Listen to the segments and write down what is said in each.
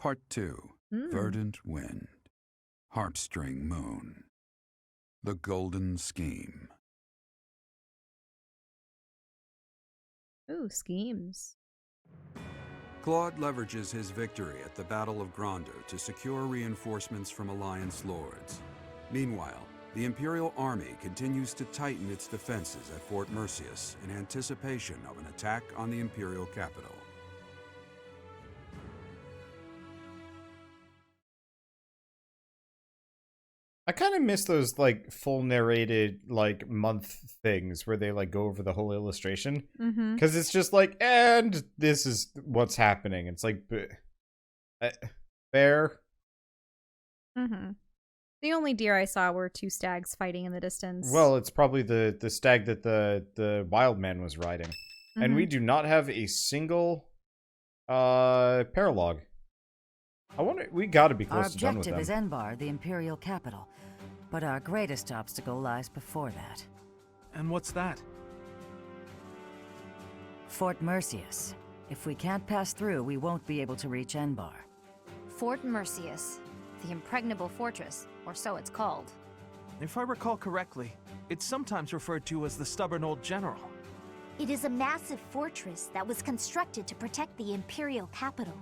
Part 2. Verdant Wind. Harpstring Moon. The Golden Scheme. Ooh, schemes. Claude leverages his victory at the Battle of Gronder to secure reinforcements from Alliance lords. Meanwhile, the Imperial Army continues to tighten its defenses at Fort Mercius in anticipation of an attack on the Imperial capital. I kind of miss those, like, full narrated, like, month things where they, like, go over the whole illustration. Because it's just like, and this is what's happening. It's like, fair. The only deer I saw were two stags fighting in the distance. Well, it's probably the stag that the wild man was riding. And we do not have a single paralogue. I wonder, we gotta be close to done with them. Our objective is Enbar, the Imperial capital. But our greatest obstacle lies before that. And what's that? Fort Mercius. If we can't pass through, we won't be able to reach Enbar. Fort Mercius, the impregnable fortress, or so it's called. If I recall correctly, it's sometimes referred to as the Stubborn Old General. It is a massive fortress that was constructed to protect the Imperial capital.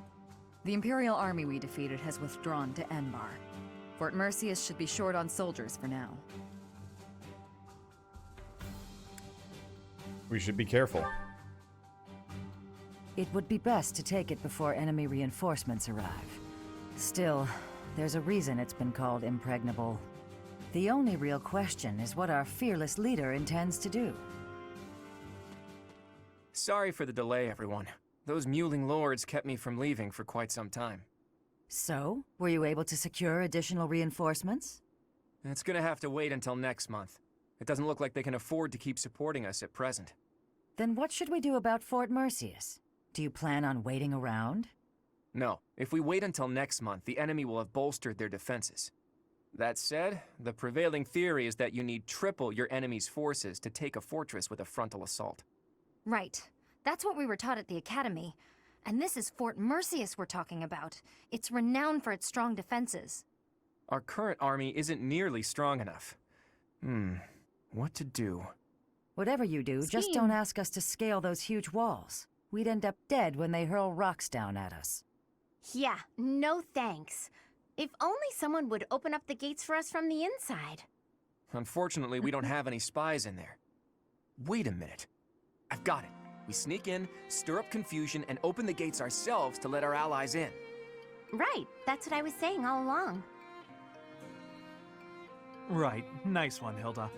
The Imperial army we defeated has withdrawn to Enbar. Fort Mercius should be short on soldiers for now. We should be careful. It would be best to take it before enemy reinforcements arrive. Still, there's a reason it's been called impregnable. The only real question is what our fearless leader intends to do. Sorry for the delay, everyone. Those mewling lords kept me from leaving for quite some time. So, were you able to secure additional reinforcements? It's gonna have to wait until next month. It doesn't look like they can afford to keep supporting us at present. Then what should we do about Fort Mercius? Do you plan on waiting around? No. If we wait until next month, the enemy will have bolstered their defenses. That said, the prevailing theory is that you need triple your enemy's forces to take a fortress with a frontal assault. Right. That's what we were taught at the academy. And this is Fort Mercius we're talking about. It's renowned for its strong defenses. Our current army isn't nearly strong enough. What to do? Whatever you do, just don't ask us to scale those huge walls. We'd end up dead when they hurl rocks down at us. Yeah, no thanks. If only someone would open up the gates for us from the inside. Unfortunately, we don't have any spies in there. Wait a minute. I've got it. We sneak in, stir up confusion, and open the gates ourselves to let our allies in. Right, that's what I was saying all along. Right, nice one, Hilda.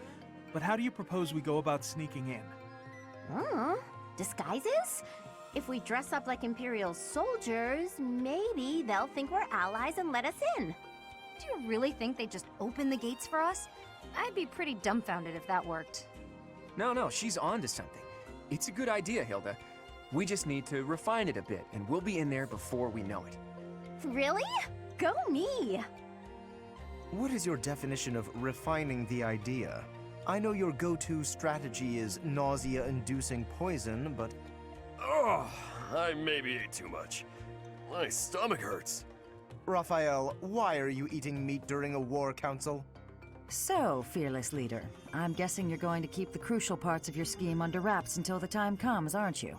But how do you propose we go about sneaking in? Disguises? If we dress up like Imperial soldiers, maybe they'll think we're allies and let us in. Do you really think they'd just open the gates for us? I'd be pretty dumbfounded if that worked. No, she's on to something. It's a good idea, Hilda. We just need to refine it a bit, and we'll be in there before we know it. Really? Go me! What is your definition of refining the idea? I know your go-to strategy is nausea-inducing poison, but... Oh, I maybe ate too much. My stomach hurts. Raphael, why are you eating meat during a war council? So, fearless leader, I'm guessing you're going to keep the crucial parts of your scheme under wraps until the time comes, aren't you?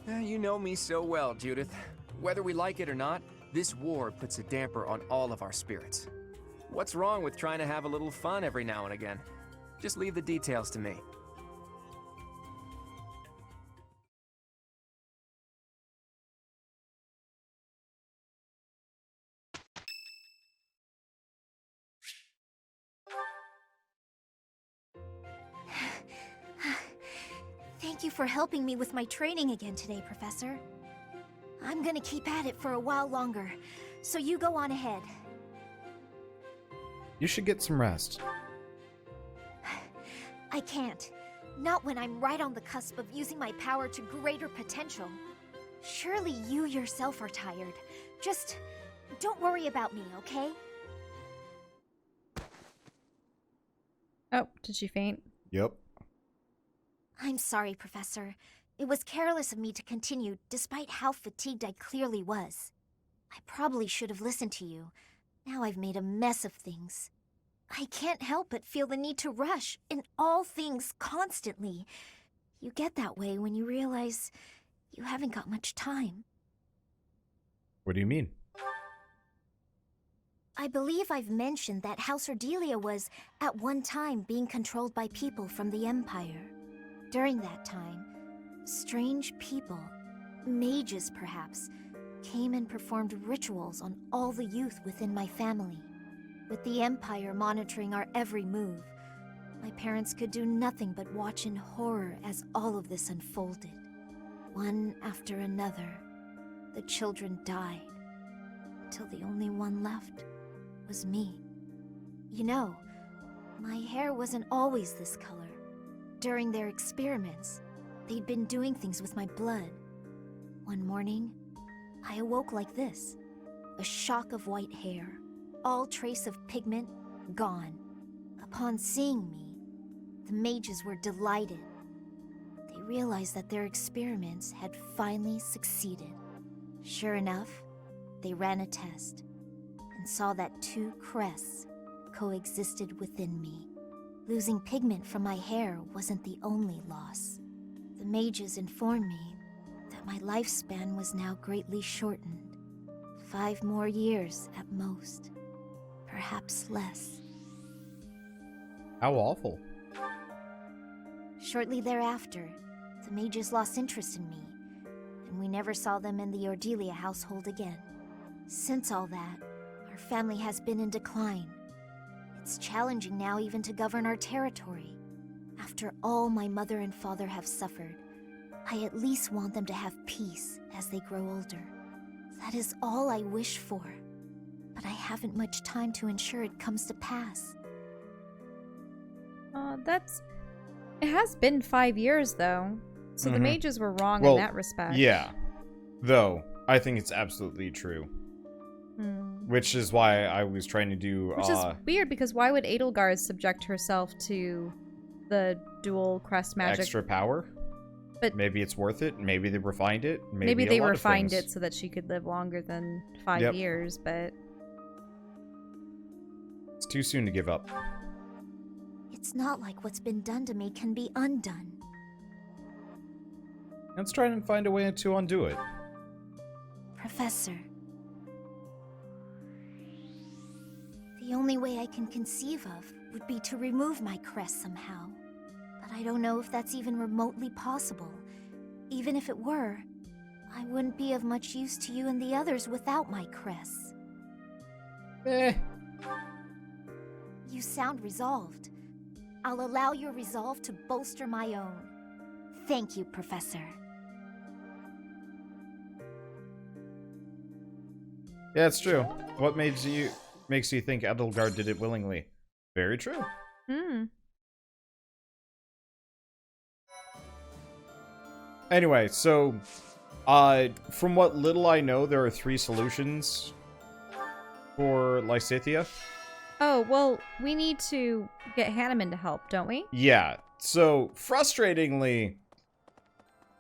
You know me so well, Judith. Whether we like it or not, this war puts a damper on all of our spirits. What's wrong with trying to have a little fun every now and again? Just leave the details to me. Thank you for helping me with my training again today, Professor. I'm gonna keep at it for a while longer, so you go on ahead. You should get some rest. I can't. Not when I'm right on the cusp of using my power to greater potential. Surely you yourself are tired. Just don't worry about me, okay? Oh, did she faint? Yep. I'm sorry, Professor. It was careless of me to continue, despite how fatigued I clearly was. I probably should have listened to you. Now I've made a mess of things. I can't help but feel the need to rush in all things constantly. You get that way when you realize you haven't got much time. What do you mean? I believe I've mentioned that House Ordelia was, at one time, being controlled by people from the Empire. During that time, strange people, mages perhaps, came and performed rituals on all the youth within my family. With the Empire monitoring our every move, my parents could do nothing but watch in horror as all of this unfolded. One after another, the children died, until the only one left was me. You know, my hair wasn't always this color. During their experiments, they'd been doing things with my blood. One morning, I awoke like this, a shock of white hair, all trace of pigment gone. Upon seeing me, the mages were delighted. They realized that their experiments had finally succeeded. Sure enough, they ran a test and saw that 2 crests coexisted within me. Losing pigment from my hair wasn't the only loss. The mages informed me that my lifespan was now greatly shortened. 5 more years at most. Perhaps less. How awful. Shortly thereafter, the mages lost interest in me, and we never saw them in the Ordelia household again. Since all that, our family has been in decline. It's challenging now even to govern our territory. After all my mother and father have suffered, I at least want them to have peace as they grow older. That is all I wish for. But I haven't much time to ensure it comes to pass. It has been 5 years, though. So the mages were wrong in that respect. Yeah. Though, I think it's absolutely true. Which is why I was trying to do... Which is weird, because why would Edelgard subject herself to the dual crest magic? Extra power? But maybe it's worth it. Maybe they refined it. Maybe they refined it so that she could live longer than 5 years, but... It's too soon to give up. It's not like what's been done to me can be undone. Let's try and find a way to undo it. Professor. The only way I can conceive of would be to remove my crest somehow. But I don't know if that's even remotely possible. Even if it were, I wouldn't be of much use to you and the others without my crests. You sound resolved. I'll allow your resolve to bolster my own. Thank you, Professor. Yeah, it's true. What makes you think Edelgard did it willingly? Very true. Anyway, so from what little I know, there are 3 solutions for Lysithea. Oh, well, we need to get Hanneman to help, don't we? Yeah. So, frustratingly,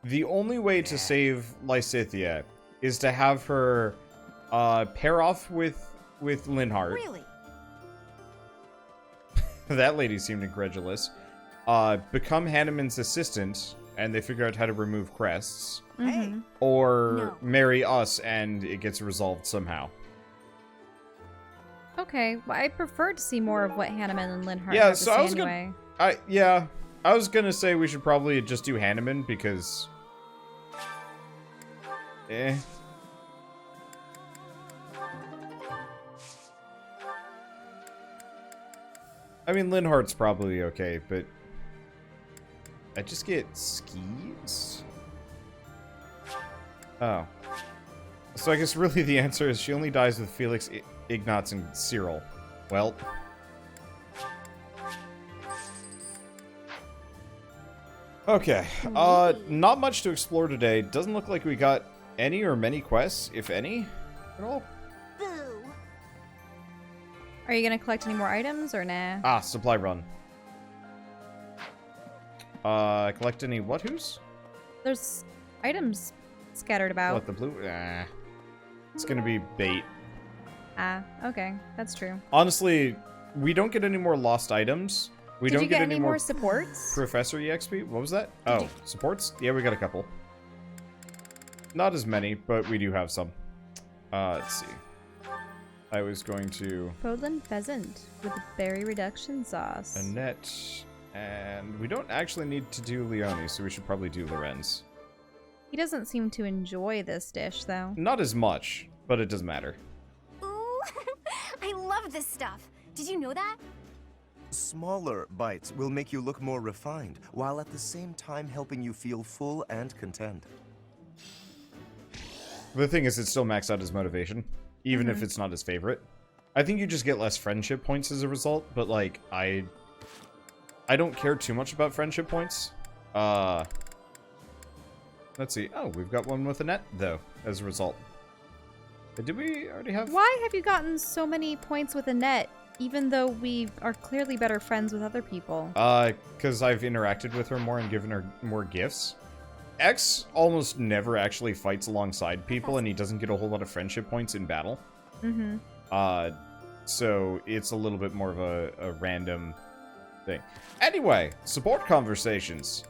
the only way to save Lysithea is to have her pair off with Linhardt. Really? That lady seemed incredulous. Become Hanneman's assistant, and they figure out how to remove crests. Or marry us, and it gets resolved somehow. Okay, well, I prefer to see more of what Hanneman and Linhardt Yeah, have so to say I was anyway. I was gonna say we should probably just do Hanneman, because... I mean, Linhardt's probably okay, but... I just get skis? Oh. So I guess really the answer is she only dies with Felix, Ignatz, and Cyril. Well... Okay, not much to explore today. Doesn't look like we got any or many quests, if any, at all. Boo! Are you gonna collect any more items, or nah? Ah, supply run. Collect any what-whos? There's items scattered about. What, the blue? It's gonna be bait. Ah, okay. That's true. Honestly, we don't get any more lost items. We Did don't you get any more more supports? Professor EXP? What was that? Oh, supports? Yeah, we got a couple. Not as many, but we do have some. Let's see. I was going to... Fódlan pheasant with berry reduction sauce. Annette. And we don't actually need to do Leonie, so we should probably do Lorenz. He doesn't seem to enjoy this dish, though. Not as much, but it doesn't matter. Ooh, I love this stuff. Did you know that? Smaller bites will make you look more refined, while at the same time helping you feel full and content. The thing is, it still maxed out his motivation, even if it's not his favorite. I think you just get less friendship points as a result, but, like, I don't care too much about friendship points. Let's see. Oh, we've got one with Annette, though, as a result. Did we already have... Why have you gotten so many points with Annette, even though we are clearly better friends with other people? Because I've interacted with her more and given her more gifts. X almost never actually fights alongside people, and he doesn't get a whole lot of friendship points in battle. So it's a little bit more of a random thing. Anyway, support conversations.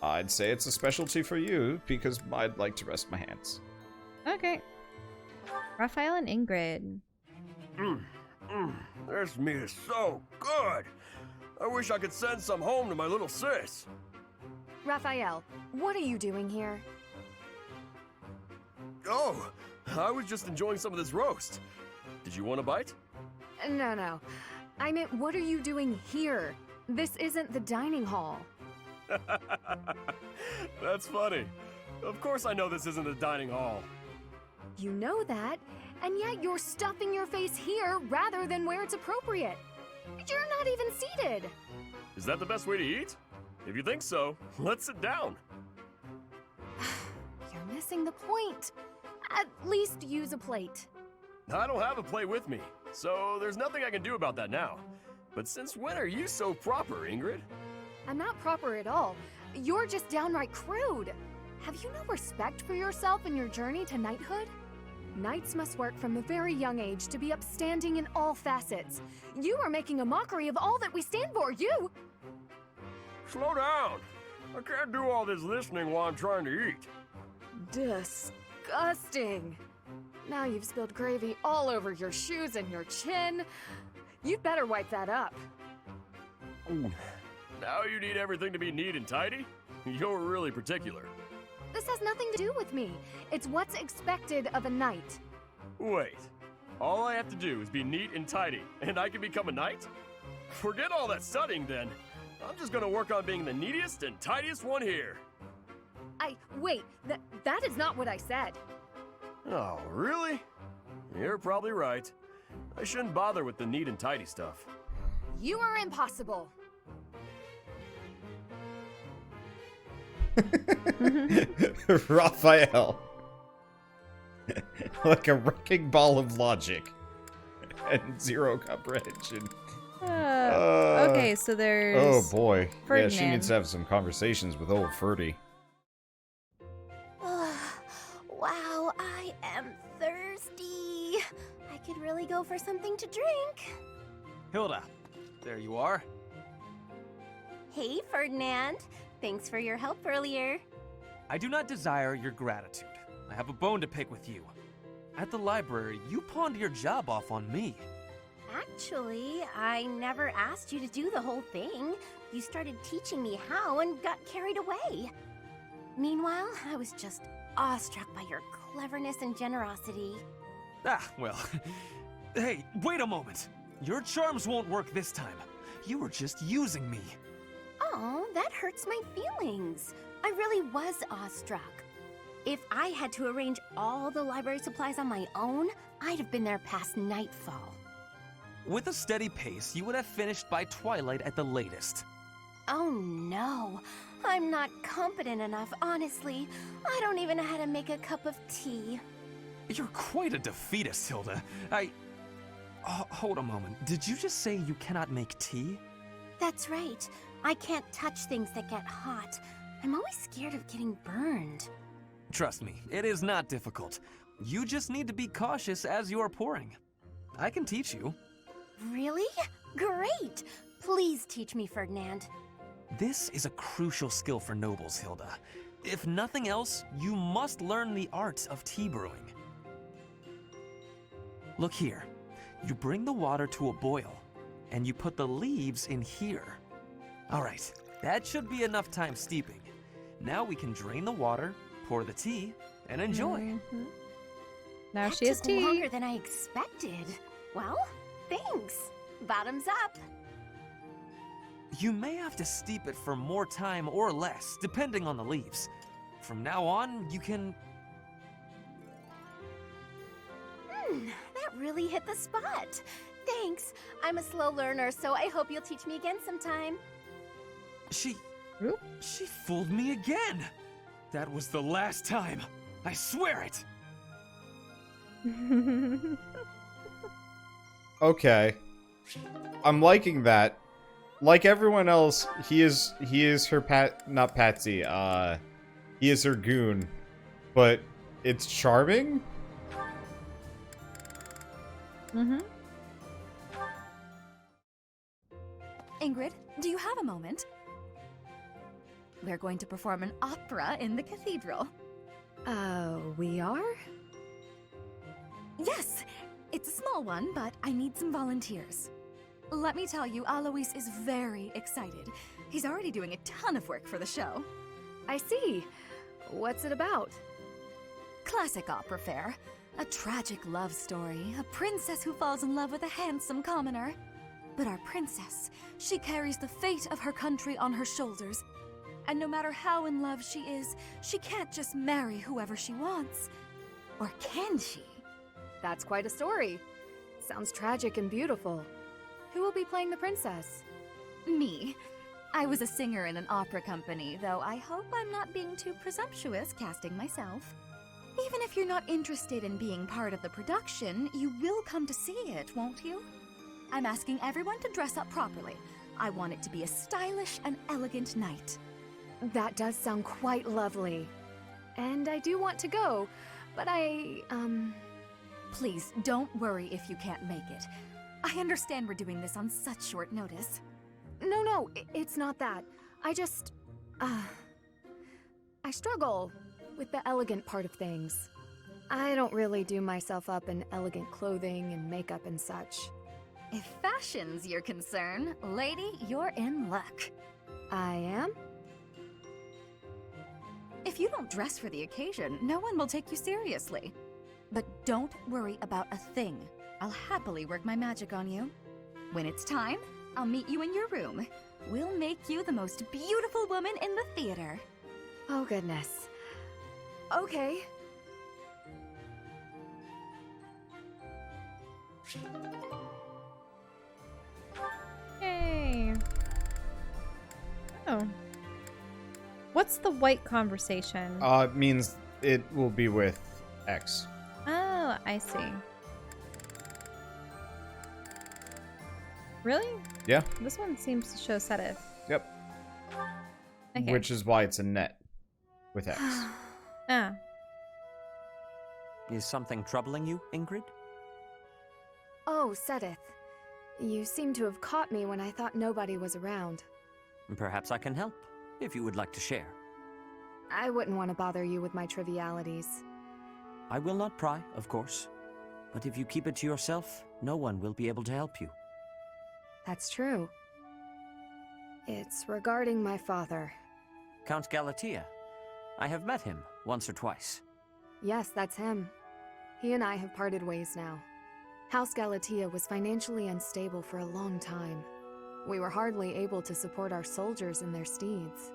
I'd say it's a specialty for you, because I'd like to rest my hands. Okay. Raphael and Ingrid. This meat is so good. I wish I could send some home to my little sis. Raphael, what are you doing here? Oh, I was just enjoying some of this roast. Did you want a bite? No. I meant, what are you doing here? This isn't the dining hall. That's funny. Of course I know this isn't the dining hall. You know that, and yet you're stuffing your face here rather than where it's appropriate. You're not even seated. Is that the best way to eat? If you think so, let's sit down. You're missing the point. At least use a plate. I don't have a plate with me, so there's nothing I can do about that now. But since when are you so proper, Ingrid? I'm not proper at all. You're just downright crude. Have you no respect for yourself in your journey to knighthood? Knights must work from a very young age to be upstanding in all facets. You are making a mockery of all that we stand for, you! Slow down. I can't do all this listening while I'm trying to eat. Disgusting. Now you've spilled gravy all over your shoes and your chin. You'd better wipe that up. Now you need everything to be neat and tidy? You're really particular. This has nothing to do with me. It's what's expected of a knight. Wait. All I have to do is be neat and tidy, and I can become a knight? Forget all that studying then. I'm just gonna work on being the neatest and tidiest one here. Wait, that is not what I said. Oh, really? You're probably right. I shouldn't bother with the neat and tidy stuff. You are impossible. Raphael. Like a wrecking ball of logic. And zero comprehension. Okay, so there's... Oh boy. Ferdinand. Yeah, she needs to have some conversations with old Ferdy. Wow, I am thirsty. I could really go for something to drink. Hilda, there you are. Hey, Ferdinand. Thanks for your help earlier. I do not desire your gratitude. I have a bone to pick with you. At the library, you pawned your job off on me. Actually, I never asked you to do the whole thing. You started teaching me how and got carried away. Meanwhile, I was just awestruck by your cleverness and generosity. Ah, well. Hey, wait a moment. Your charms won't work this time. You were just using me. Oh, that hurts my feelings. I really was awestruck. If I had to arrange all the library supplies on my own, I'd have been there past nightfall. With a steady pace, you would have finished by twilight at the latest. Oh no, I'm not competent enough, honestly. I don't even know how to make a cup of tea. You're quite a defeatist, Hilda. Hold a moment. Did you just say you cannot make tea? That's right. I can't touch things that get hot. I'm always scared of getting burned. Trust me, it is not difficult. You just need to be cautious as you are pouring. I can teach you. Really? Great! Please teach me, Ferdinand. This is a crucial skill for nobles, Hilda. If nothing else, you must learn the art of tea brewing. Look here. You bring the water to a boil, and you put the leaves in here. All right, that should be enough time steeping. Now we can drain the water, pour the tea, and enjoy. Now That she has took tea. longer than I expected. Well, thanks. Bottoms up. You may have to steep it for more time or less, depending on the leaves. From now on, you can... That really hit the spot. Thanks. I'm a slow learner, so I hope you'll teach me again sometime. She fooled me again. That was the last time. I swear it. Okay. I'm liking that. Like everyone else, he is her not Patsy, he is her goon. But it's charming? Ingrid, do you have a moment? We're going to perform an opera in the cathedral. We are? Yes! It's a small one, but I need some volunteers. Let me tell you, Alois is very excited. He's already doing a ton of work for the show. I see. What's it about? Classic opera fare. A tragic love story. A princess who falls in love with a handsome commoner. But our princess, she carries the fate of her country on her shoulders. And no matter how in love she is, she can't just marry whoever she wants. Or can she? That's quite a story. Sounds tragic and beautiful. Who will be playing the princess? Me. I was a singer in an opera company, though I hope I'm not being too presumptuous casting myself. Even if you're not interested in being part of the production, you will come to see it, won't you? I'm asking everyone to dress up properly. I want it to be a stylish and elegant night. That does sound quite lovely. And I do want to go, but Please, don't worry if you can't make it. I understand we're doing this on such short notice. No, it's not that. I just... I struggle with the elegant part of things. I don't really do myself up in elegant clothing and makeup and such. If fashion's your concern, lady, you're in luck. I am? If you don't dress for the occasion, no one will take you seriously. But don't worry about a thing. I'll happily work my magic on you. When it's time, I'll meet you in your room. We'll make you the most beautiful woman in the theater. Oh, goodness. Okay. Yay. Oh. What's the white conversation? Means it will be with X. Oh, I see. Really? Yeah. This one seems to show Sedith. Yep. Okay. Which is why it's Annette with X. Ah. Is something troubling you, Ingrid? Oh, Sedith. You seem to have caught me when I thought nobody was around. Perhaps I can help, if you would like to share. I wouldn't want to bother you with my trivialities. I will not pry, of course. But if you keep it to yourself, no one will be able to help you. That's true. It's regarding my father. Count Galatea. I have met him once or twice. Yes, that's him. He and I have parted ways now. House Galatea was financially unstable for a long time. We were hardly able to support our soldiers and their steeds.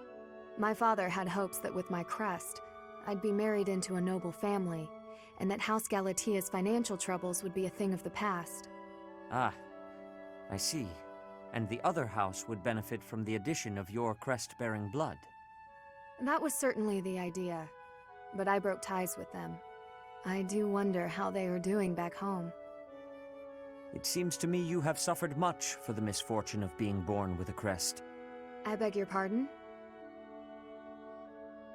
My father had hopes that with my crest, I'd be married into a noble family, and that House Galatea's financial troubles would be a thing of the past. Ah, I see. And the other house would benefit from the addition of your crest-bearing blood. That was certainly the idea, but I broke ties with them. I do wonder how they are doing back home. It seems to me you have suffered much for the misfortune of being born with a crest. I beg your pardon?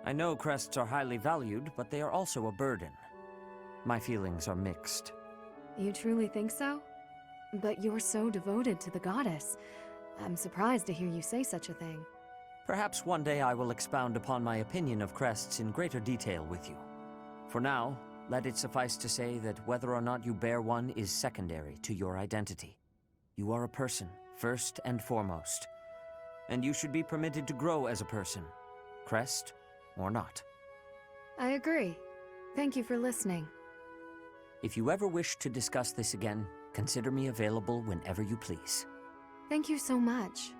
I know crests are highly valued, but they are also a burden. my feelings are mixed. You truly think so? But you're so devoted to the goddess. I'm surprised to hear you say such a thing. Perhaps one day I will expound upon my opinion of crests in greater detail with you. For now, let it suffice to say that whether or not you bear one is secondary to your identity. You are a person, first and foremost. And you should be permitted to grow as a person, crest or not. I agree. Thank you for listening. If you ever wish to discuss this again, consider me available whenever you please. Thank you so much.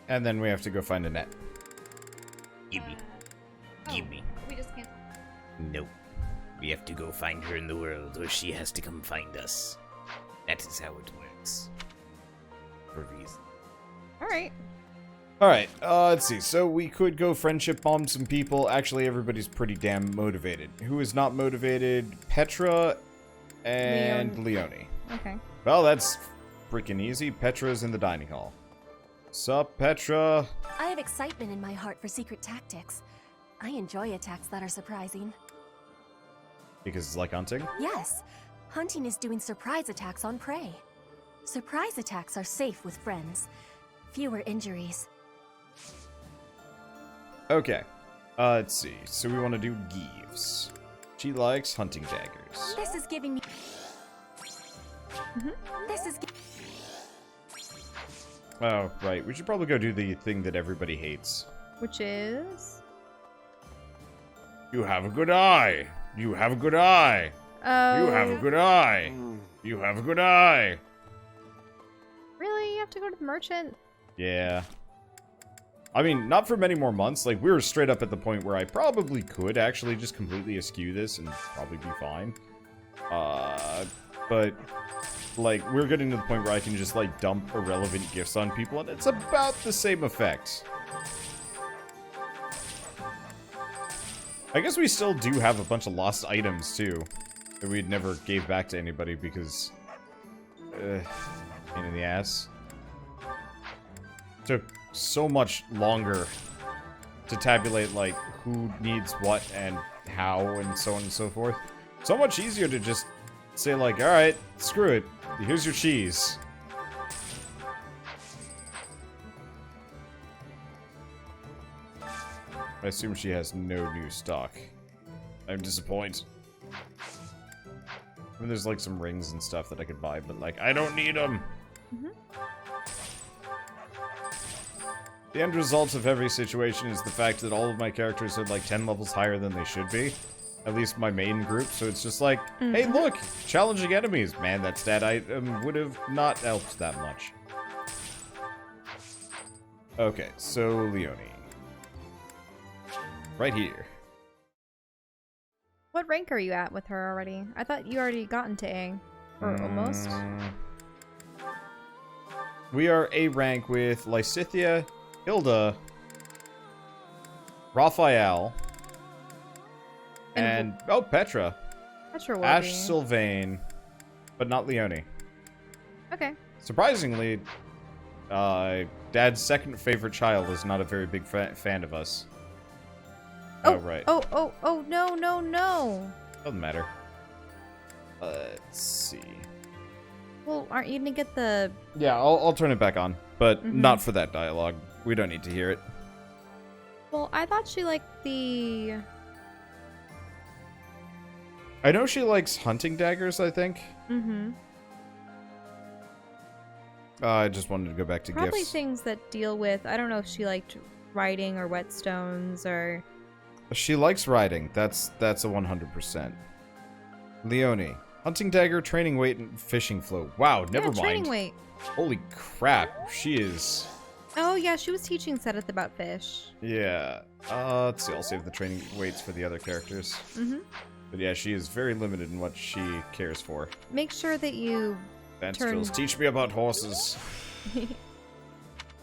And then we have to go find Annette. Gimme. Gimme. We just can't. Nope. We have to go find her in the world, or she has to come find us. That is how it works. For a reason. Alright. Alright, let's see. So we could go friendship bomb some people. Actually, everybody's pretty damn motivated. Who is not motivated? Petra and Leonie. Okay. Well, that's freaking easy. Petra's in the dining hall. Sup, Petra? I have excitement in my heart for secret tactics. I enjoy attacks that are surprising. Because it's like hunting? Yes, hunting is doing surprise attacks on prey. Surprise attacks are safe with friends. Fewer injuries. Okay. Let's see. So we want to do Geeves. She likes hunting daggers. This is giving me... This is... Oh, right. We should probably go do the thing that everybody hates. Which is? You have a good eye. You have a good eye. Oh. You have a good eye. You have a good eye. Really? You have to go to the merchant? Yeah. I mean, not for many more months. Like, we were straight up at the point where I probably could actually just completely eschew this and probably be fine. But, like, we're getting to the point where I can just, like, dump irrelevant gifts on people, and it's about the same effect. I guess we still do have a bunch of lost items, too, that we never gave back to anybody because... pain in the ass. Took so much longer to tabulate, like, who needs what and how and so on and so forth. So much easier to just say, like, alright, screw it. Here's your cheese. I assume she has no new stock. I'm disappointed. I mean, there's, like, some rings and stuff that I could buy, but, like, I don't need them. The end result of every situation is the fact that all of my characters are, like, 10 levels higher than they should be. At least my main group, so it's just like, hey, look! Challenging enemies! Man, that stat item would have not helped that much. Okay, so Leonie. Right here. What rank are you at with her already? I thought you already gotten to A. Or almost. We are A rank with Lysithea, Hilda, Raphael, and Petra. Petra will Ash be. Sylvain, but not Leonie. Okay. Surprisingly, Dad's second favorite child is not a very big fan of us. Oh, right. Oh, no. Doesn't matter. Let's see. Well, aren't you gonna get the... Yeah, I'll turn it back on, but not for that dialogue. We don't need to hear it. Well, I thought she liked the... I know she likes hunting daggers, I think. I just wanted to go back to Probably gifts. things that deal with... I don't know if she liked riding or whetstones or... She likes riding. That's a 100%. Leonie. Hunting dagger, training weight, and fishing flow. Wow, never mind. Training weight. Holy crap. She is... Oh, yeah, she was teaching Seth about fish. Yeah. Let's see. I'll save the training weights for the other characters. But yeah, she is very limited in what she cares for. Make sure that you Advanced skills. Teach me about horses.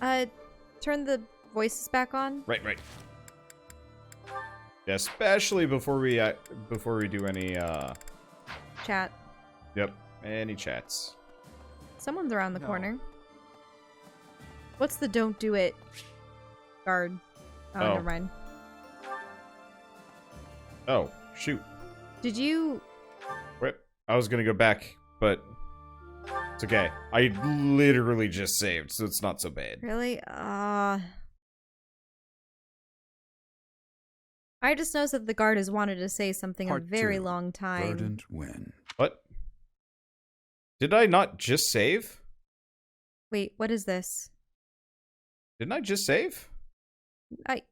Turn the voices back on. Right. Yeah, especially before we do any Chat. Yep, any chats. Someone's around the corner. What's the don't do it guard? Oh, never mind. Oh, shoot. Did you... Wait, I was gonna go back, but it's okay. I literally just saved, so it's not so bad. Really? I just noticed that the guard has wanted to say something Part a very 2, long time. Verdant win. What? Did I not just save? Wait, what is this? Didn't I just save? I...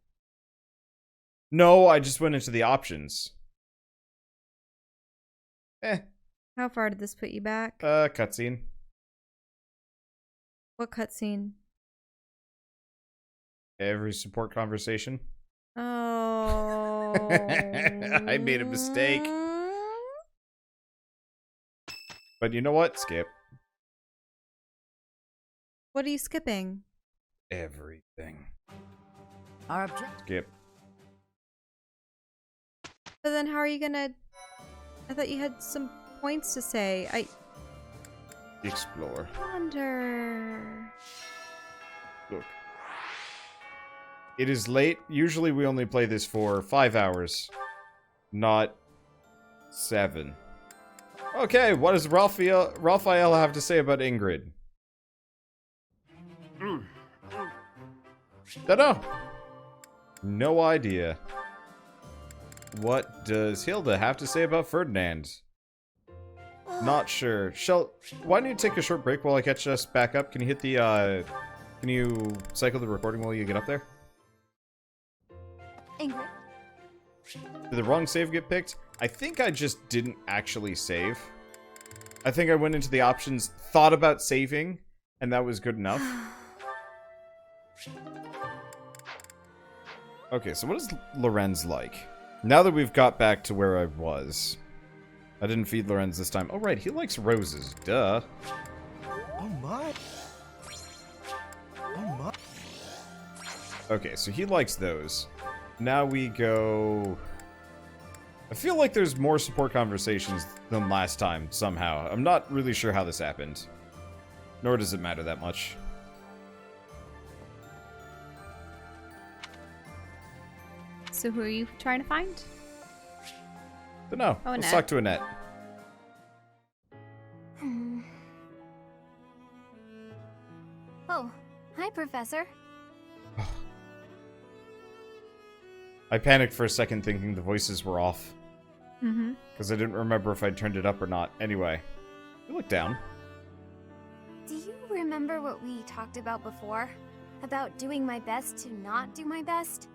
No, I just went into the options. How far did this put you back? Cutscene. What cutscene? Every support conversation. Oh. I made a mistake. But you know what? Skip. What are you skipping? Everything. Our objective. Skip. But then how are you gonna... I thought you had some points to say. Explore. Wonder... Look. It is late. Usually we only play this for 5 hours. Not 7. Okay, what does Raphael have to say about Ingrid? Dunno. No idea. What does Hilda have to say about Ferdinand? Not sure. Why don't you take a short break while I catch us back up? Can you hit the, can you cycle the recording while you get up there? Ingrid? Did the wrong save get picked? I think I just didn't actually save. I think I went into the options, thought about saving, and that was good enough. Okay, so what is Lorenz like? Now that we've got back to where I was. I didn't feed Lorenz this time. Oh, right, he likes roses. Duh. Oh my. Oh my. Okay, so he likes those. Now we go... I feel like there's more support conversations than last time, somehow. I'm not really sure how this happened. Nor does it matter that much. So who are you trying to find? Dunno. Oh, Let's Annette. talk to Annette. Oh, hi, Professor. I panicked for a second thinking the voices were off. Mm-hmm. Because I didn't remember if I'd turned it up or not. Anyway, you look down. Do you remember what we talked about before? About doing my best to not do my best?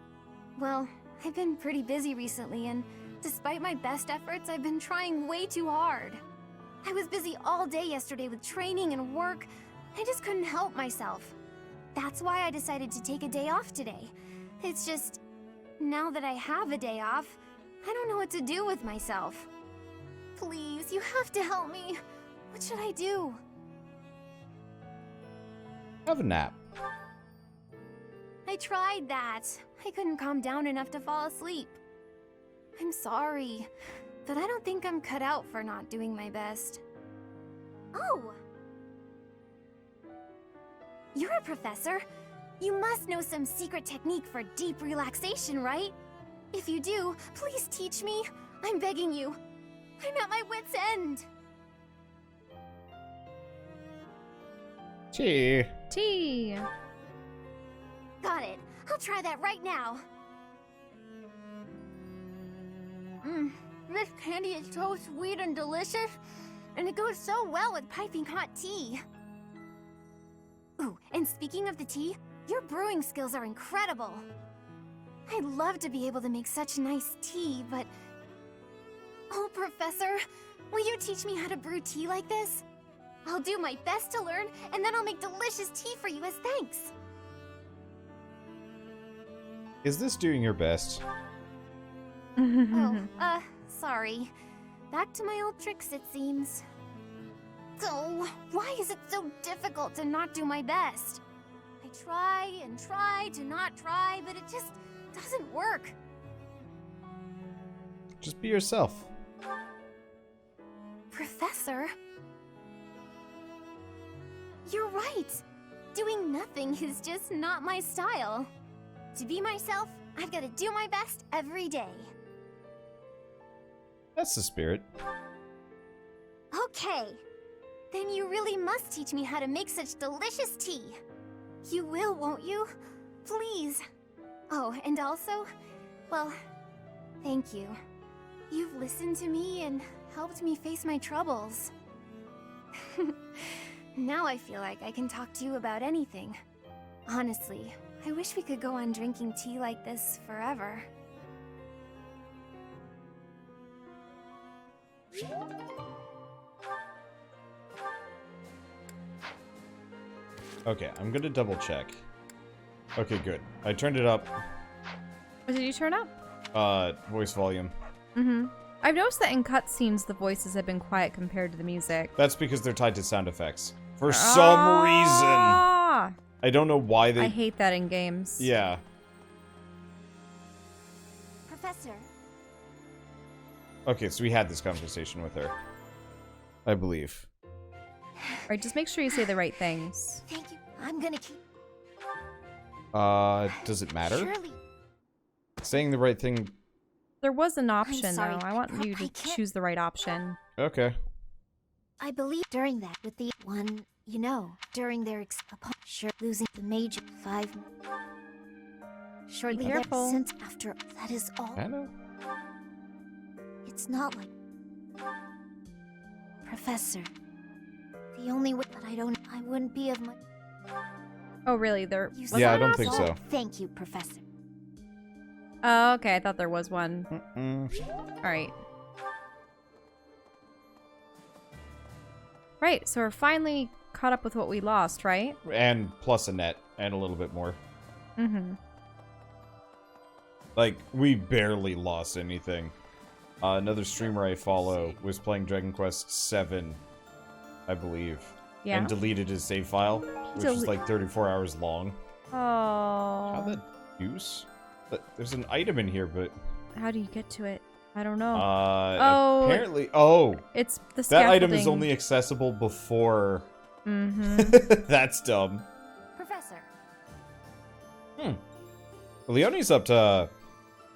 Well, I've been pretty busy recently, and despite my best efforts, I've been trying way too hard. I was busy all day yesterday with training and work. I just couldn't help myself. That's why I decided to take a day off today. It's just, now that I have a day off, I don't know what to do with myself. Please, you have to help me. What should I do? Have a nap. I tried that. I couldn't calm down enough to fall asleep. I'm sorry, but I don't think I'm cut out for not doing my best. Oh! You're a professor. You must know some secret technique for deep relaxation, right? If you do, please teach me. I'm begging you. I'm at my wit's end. Tea. Tea. Got it. I'll try that right now. This candy is so sweet and delicious, and it goes so well with piping hot tea. Ooh, and speaking of the tea, your brewing skills are incredible. I'd love to be able to make such nice tea, but... Oh, Professor, will you teach me how to brew tea like this? I'll do my best to learn, and then I'll make delicious tea for you as thanks. Is this doing your best? Sorry. Back to my old tricks, it seems. So, why is it so difficult to not do my best? I try and try to not try, but it just doesn't work. Just be yourself. Professor? You're right. Doing nothing is just not my style. To be myself, I've got to do my best every day. That's the spirit. Okay. Then you really must teach me how to make such delicious tea. You will, won't you? Please. Oh, and also, well, thank you. You've listened to me and helped me face my troubles. Now I feel like I can talk to you about anything. Honestly, I wish we could go on drinking tea like this forever. Okay, I'm gonna double check. Okay, good. I turned it up. What did you turn up? Voice volume. Mm-hmm. I've noticed that in cutscenes the voices have been quiet compared to the music. That's because they're tied to sound effects. For some reason. I don't know why they... I hate that in games. Yeah. Professor. Okay, so we had this conversation with her. I believe. Alright, just make sure you say the right things. Thank you. I'm gonna keep... Does it matter? Surely. Saying the right thing... There was an option, sorry. though. I want you to choose the right option. Okay. I believe during that with the one, you know, during their sure losing the major 5. Shortly Careful. Since after that is all. I know. It's not like Professor. The only way that I wouldn't be of my. Oh, really? There. Yeah, I don't think so. Thank you, Professor. Oh, okay. I thought there was one. Alright. Right, so we're finally caught up with what we lost, right? And plus Annette, and a little bit more. Mm-hmm. Like, we barely lost anything. Another streamer I follow was playing Dragon Quest VII, I believe. Yeah. And deleted his save file, which was like 34 hours long. Oh. How the deuce? There's an item in here, but... How do you get to it? I don't know. Apparently... Oh! It's the That scaffolding. item is only accessible before... Mm-hmm. That's dumb. Professor. Leonie's up to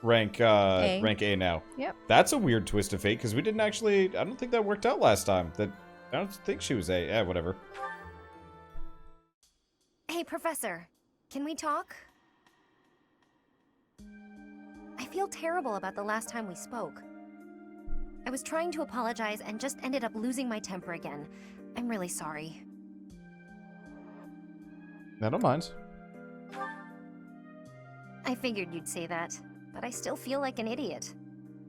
rank A. rank A now. Yep. That's a weird twist of fate, because we didn't actually... I don't think that worked out last time. I don't think she was A. Yeah, whatever. Hey, Professor. Can we talk? I feel terrible about the last time we spoke. I was trying to apologize and just ended up losing my temper again. I'm really sorry. I don't mind. I figured you'd say that, but I still feel like an idiot.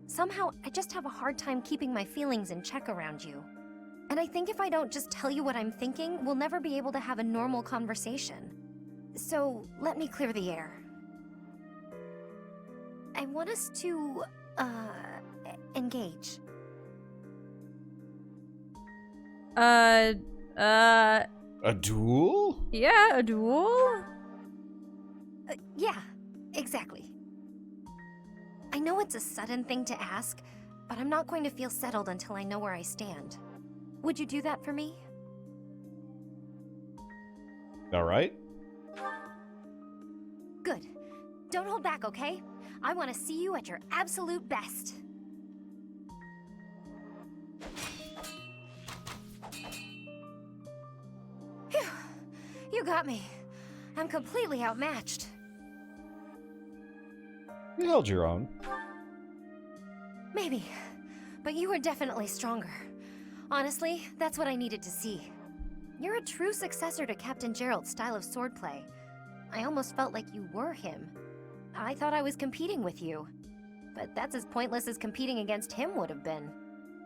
Somehow, I just have a hard time keeping my feelings in check around you. And I think if I don't just tell you what I'm thinking, we'll never be able to have a normal conversation. So, let me clear the air. I want us to, engage. A duel? Yeah, a duel? Yeah, exactly. I know it's a sudden thing to ask, but I'm not going to feel settled until I know where I stand. Would you do that for me? Alright. Good. Don't hold back, okay? I want to see you at your absolute best. Phew. You got me. I'm completely outmatched. You held your own. Maybe, but you were definitely stronger. Honestly, that's what I needed to see. You're a true successor to Captain Gerald's style of swordplay. I almost felt like you were him. I thought I was competing with you. But that's as pointless as competing against him would have been.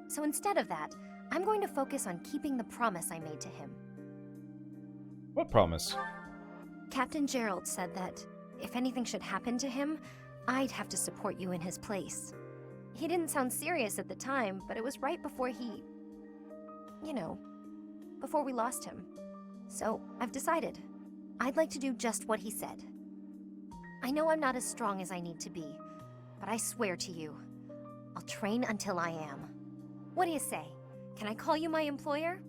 So instead of that, I'm going to focus on keeping the promise I made to him. What promise? Captain Gerald said that if anything should happen to him, I'd have to support you in his place. He didn't sound serious at the time, but it was right before he... you know, before we lost him. So, I've decided. I'd like to do just what he said. I know I'm not as strong as I need to be, but I swear to you, I'll train until I am. What do you say? Can I call you my employer?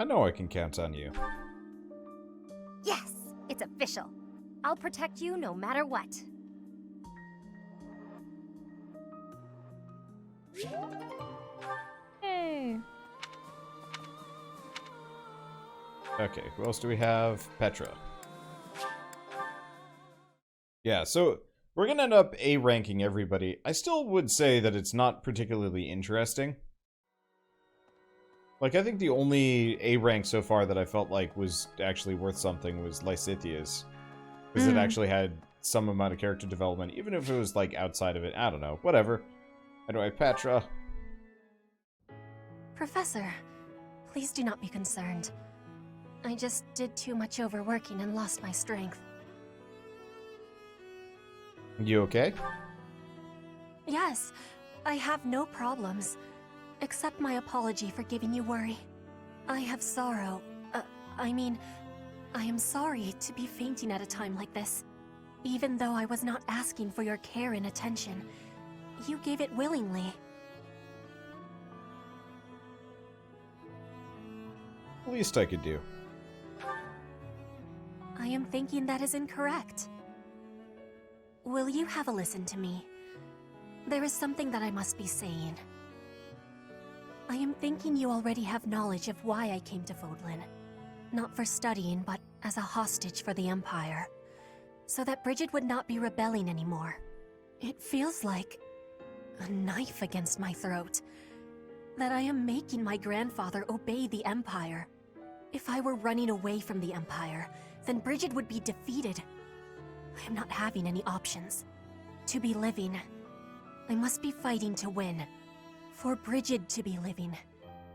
I know I can count on you. Yes, it's official. I'll protect you no matter what. Hey. Okay, who else do we have? Petra. Yeah, so we're gonna end up A-ranking everybody. I still would say that it's not particularly interesting. Like, I think the only A rank so far that I felt like was actually worth something was Lysithea's. Because it actually had some amount of character development, even if it was, like, outside of it. I don't know. Whatever. Anyway, Petra. Professor, please do not be concerned. I just did too much overworking and lost my strength. You okay? Yes, I have no problems. Accept my apology for giving you worry. I have sorrow. I am sorry to be fainting at a time like this. Even though I was not asking for your care and attention, you gave it willingly. Least I could do. I am thinking that is incorrect. Will you have a listen to me? There is something that I must be saying. I am thinking you already have knowledge of why I came to Fódlan. Not for studying, but as a hostage for the Empire. So that Brigid would not be rebelling anymore. It feels like a knife against my throat. That I am making my grandfather obey the Empire. If I were running away from the Empire, then Brigid would be defeated. I am not having any options. To be living, I must be fighting to win. For Brigid to be living,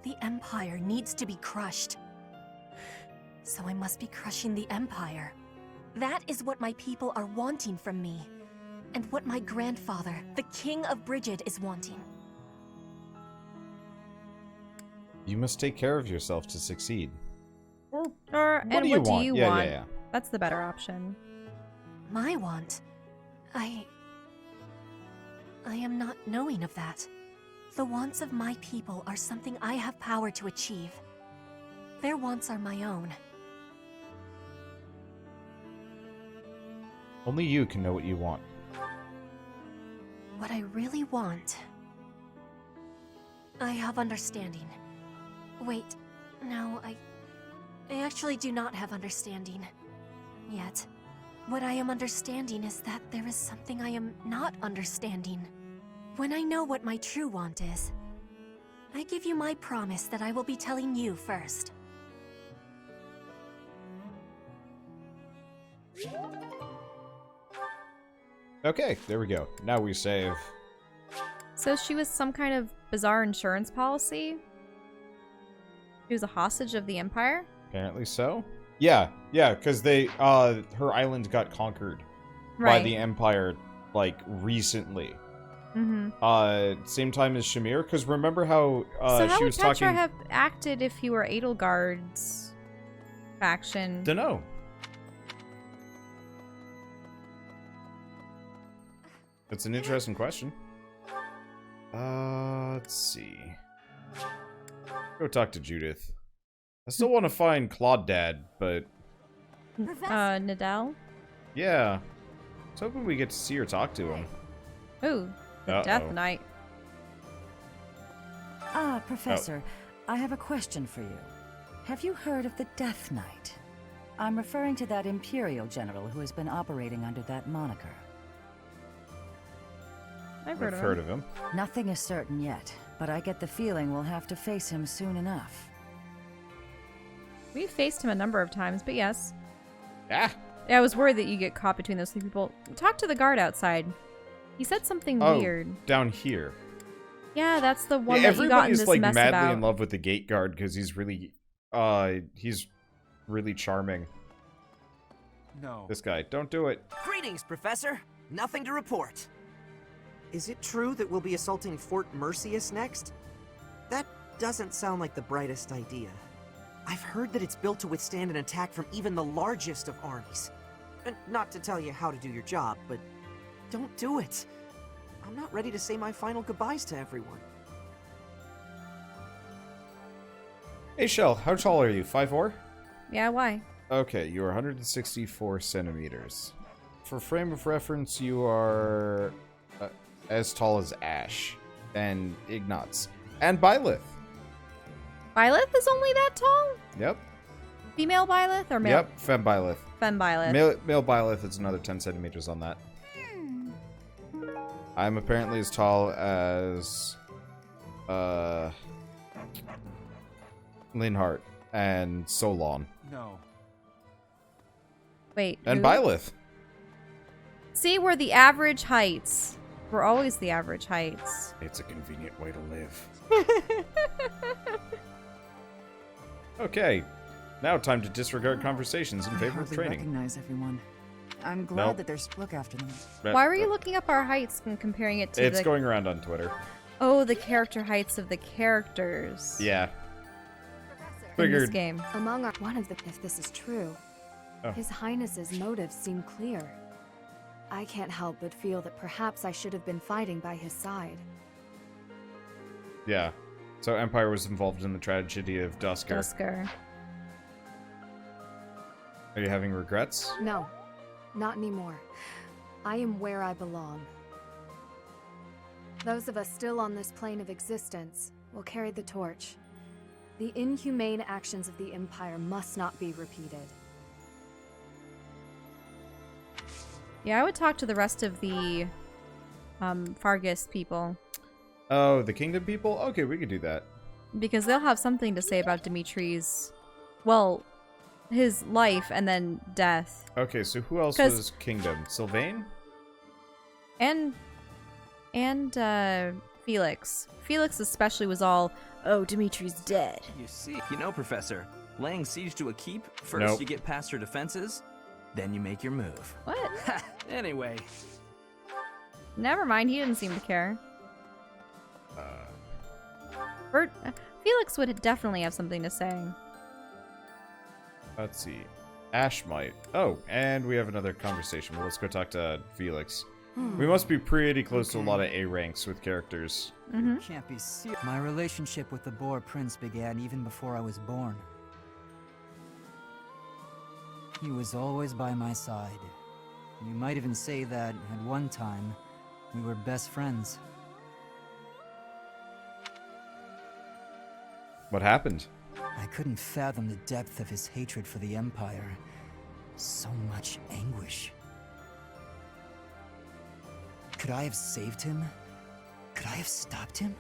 the Empire needs to be crushed. So I must be crushing the Empire. That is what my people are wanting from me. And what my grandfather, the King of Brigid, is wanting. You must take care of yourself to succeed. What do you want? Yeah. That's the better option. My want? I am not knowing of that. The wants of my people are something I have power to achieve. Their wants are my own. Only you can know what you want. What I really want... I have understanding. Wait, no, I actually do not have understanding. Yet. What I am understanding is that there is something I am not understanding. When I know what my true want is, I give you my promise that I will be telling you first. Okay, there we go. Now we save. So she was some kind of bizarre insurance policy? She was a hostage of the Empire? Apparently so. Yeah, because they, her island got conquered by the Empire, like, recently. Same time as Shamir, because remember how, so how she would was Petra talking... have acted if you were Edelgard's faction? Dunno. That's an interesting question. Let's see. Go talk to Judith. I still want to find Claude Dad, but... Nadal? Yeah. I was hoping we get to see or talk to him. Ooh, the Death Knight. Ah, Professor, I have a question for you. Have you heard of the Death Knight? I'm referring to that Imperial general who has been operating under that moniker. I've heard of him. Nothing is certain yet, but I get the feeling we'll have to face him soon enough. We've faced him a number of times, but yes. Yeah. Yeah, I was worried that you get caught between those two people. Talk to the guard outside. He said something weird. Down here. Yeah, that's the one that you got in this mess about. Everybody's like madly in love with the gate guard because he's really charming. No. This guy, don't do it. Greetings, Professor. Nothing to report. Is it true that we'll be assaulting Fort Mercius next? That doesn't sound like the brightest idea. I've heard that it's built to withstand an attack from even the largest of armies. Not to tell you how to do your job, but don't do it. I'm not ready to say my final goodbyes to everyone. Hey, Shell, how tall are you? 5'4"? Yeah, why? Okay, you are 164 centimeters. For frame of reference, you are as tall as Ash, and Ignatz, and Byleth. Byleth is only that tall? Yep. Female Byleth or male? Yep, Fem Byleth. Fem Byleth. Male Byleth is another 10 centimeters on that. I'm apparently as tall as Linhart and Solon. No. Wait. And who? Byleth. See, we're the average heights. We're always the average heights. It's a convenient way to live. Okay. Now time to disregard conversations in favor of I training. recognize everyone. I'm glad Nope. that there's look after them. Why were you looking up our heights and comparing it to It's the... going around on Twitter. Oh, the character heights of the characters. Yeah. In this Figured. game. Among our one of the if this is true, Oh. His Highness's motives seem clear. I can't help but feel that perhaps I should have been fighting by his side. Yeah. So Empire was involved in the tragedy of Dusker. Dusker. Are you having regrets? No, not anymore. I am where I belong. Those of us still on this plane of existence will carry the torch. The inhumane actions of the Empire must not be repeated. Yeah, I would talk to the rest of the Fargus people. Oh, the Kingdom people? Okay, we could do that. Because they'll have something to say about Dimitri's, well, his life and then death. Okay, so who else 'Cause- was Kingdom? Sylvain? And Felix. Felix especially was all, oh, Dimitri's dead. You see, Professor, laying siege to a keep, first Nope. you get past her defenses, then you make your move. What? Anyway. Never mind, he didn't seem to care. Felix would definitely have something to say. Let's see. Ash might. Oh, and we have another conversation. Well, let's go talk to Felix. We must be pretty close to a lot of A ranks with characters. Mm-hmm. Can't be serious. My relationship with the Boar Prince began even before I was born. He was always by my side. You might even say that, at one time, we were best friends. What happened? I couldn't fathom the depth of his hatred for the Empire. So much anguish. Could I have saved him? Could I have stopped him?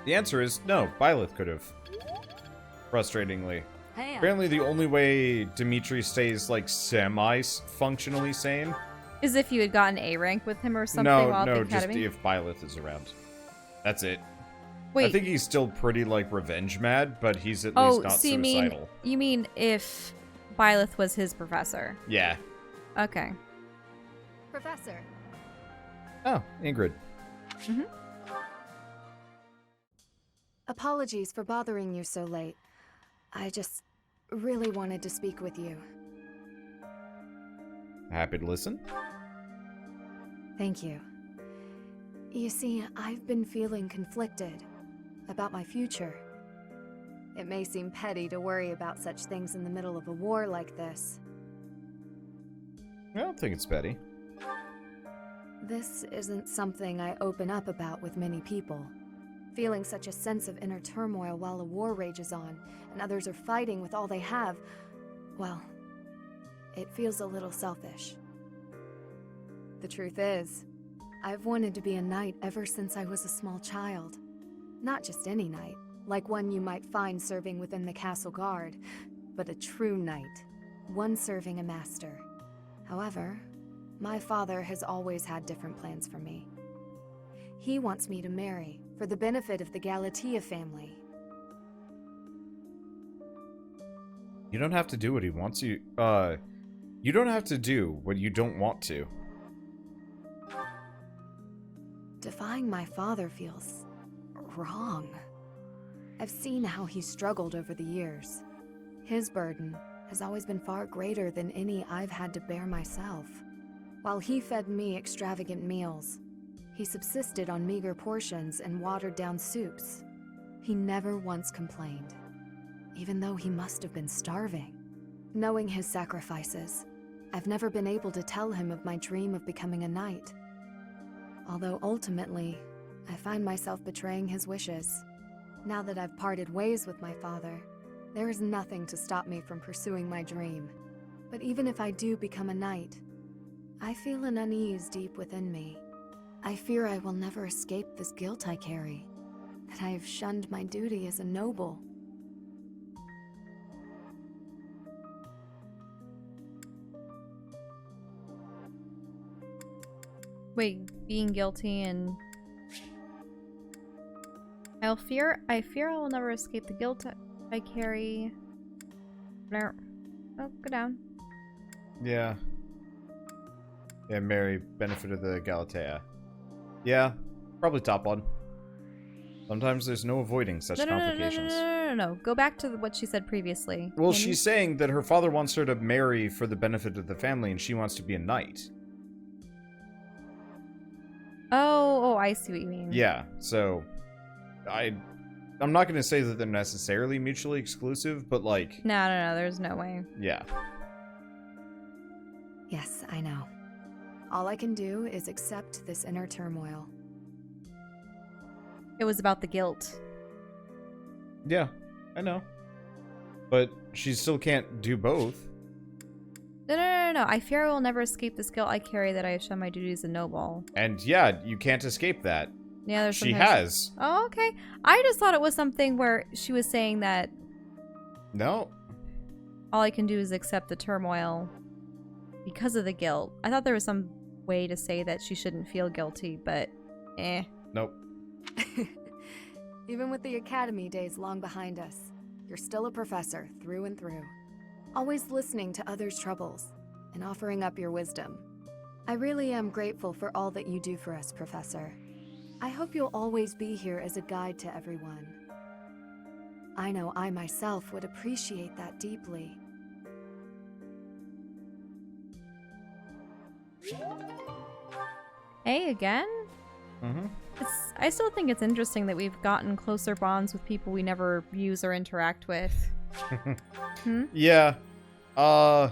The answer is no, Byleth could have. Frustratingly. Hey, Apparently the only way Dimitri stays, like, semi-functionally sane... Is if you had gotten A rank with him or something No, while at the just academy? if Byleth is around. That's it. Wait. I think he's still pretty, like, revenge mad, but he's at least not so suicidal. you mean if Byleth was his professor? Yeah. Okay. Professor. Oh, Ingrid. Mm-hmm. Apologies for bothering you so late. I just really wanted to speak with you. Happy to listen. Thank you. You see, I've been feeling conflicted about my future. It may seem petty to worry about such things in the middle of a war like this. I don't think it's petty. This isn't something I open up about with many people. Feeling such a sense of inner turmoil while a war rages on, and others are fighting with all they have, well, it feels a little selfish. The truth is, I've wanted to be a knight ever since I was a small child. Not just any knight, like one you might find serving within the castle guard, but a true knight, one serving a master. However, my father has always had different plans for me. He wants me to marry, for the benefit of the Lysithea family. You don't have to do what he wants you... You don't have to do what you don't want to. Defying my father feels wrong. I've seen how he's struggled over the years. His burden has always been far greater than any I've had to bear myself. While he fed me extravagant meals, He subsisted on meager portions and watered-down soups. He never once complained, even though he must have been starving. Knowing his sacrifices, I've never been able to tell him of my dream of becoming a knight. Although ultimately, I find myself betraying his wishes. Now that I've parted ways with my father, there is nothing to stop me from pursuing my dream. But even if I do become a knight, I feel an unease deep within me. I fear I will never escape this guilt I carry, that I have shunned my duty as a noble. Wait, being guilty and... I fear I will never escape the guilt I carry. Oh, go down. Yeah. Yeah, Mary, benefit of the Galatea. Yeah, probably top one. Sometimes there's no avoiding such complications. No. Go back to what she said previously. Well, she's saying that her father wants her to marry for the benefit of the family, and she wants to be a knight. Oh, I see what you mean. Yeah, so... I'm not going to say that they're necessarily mutually exclusive, but like... No, there's no way. Yeah. Yes, I know. All I can do is accept this inner turmoil. It was about the guilt. Yeah, I know. But she still can't do both. No. I fear I will never escape this guilt I carry that I have shown my duty as a noble. And yeah, you can't escape that. Yeah, there's she has. Oh, okay. I just thought it was something where she was saying that... No. All I can do is accept the turmoil because of the guilt. I thought there was some way to say that she shouldn't feel guilty, but eh. Nope. Even with the academy days long behind us, you're still a professor through and through. Always listening to others' troubles and offering up your wisdom. I really am grateful for all that you do for us, Professor. I hope you'll always be here as a guide to everyone. I know I myself would appreciate that deeply. Hey, again? Mm-hmm. I still think it's interesting that we've gotten closer bonds with people we never use or interact with. Yeah. A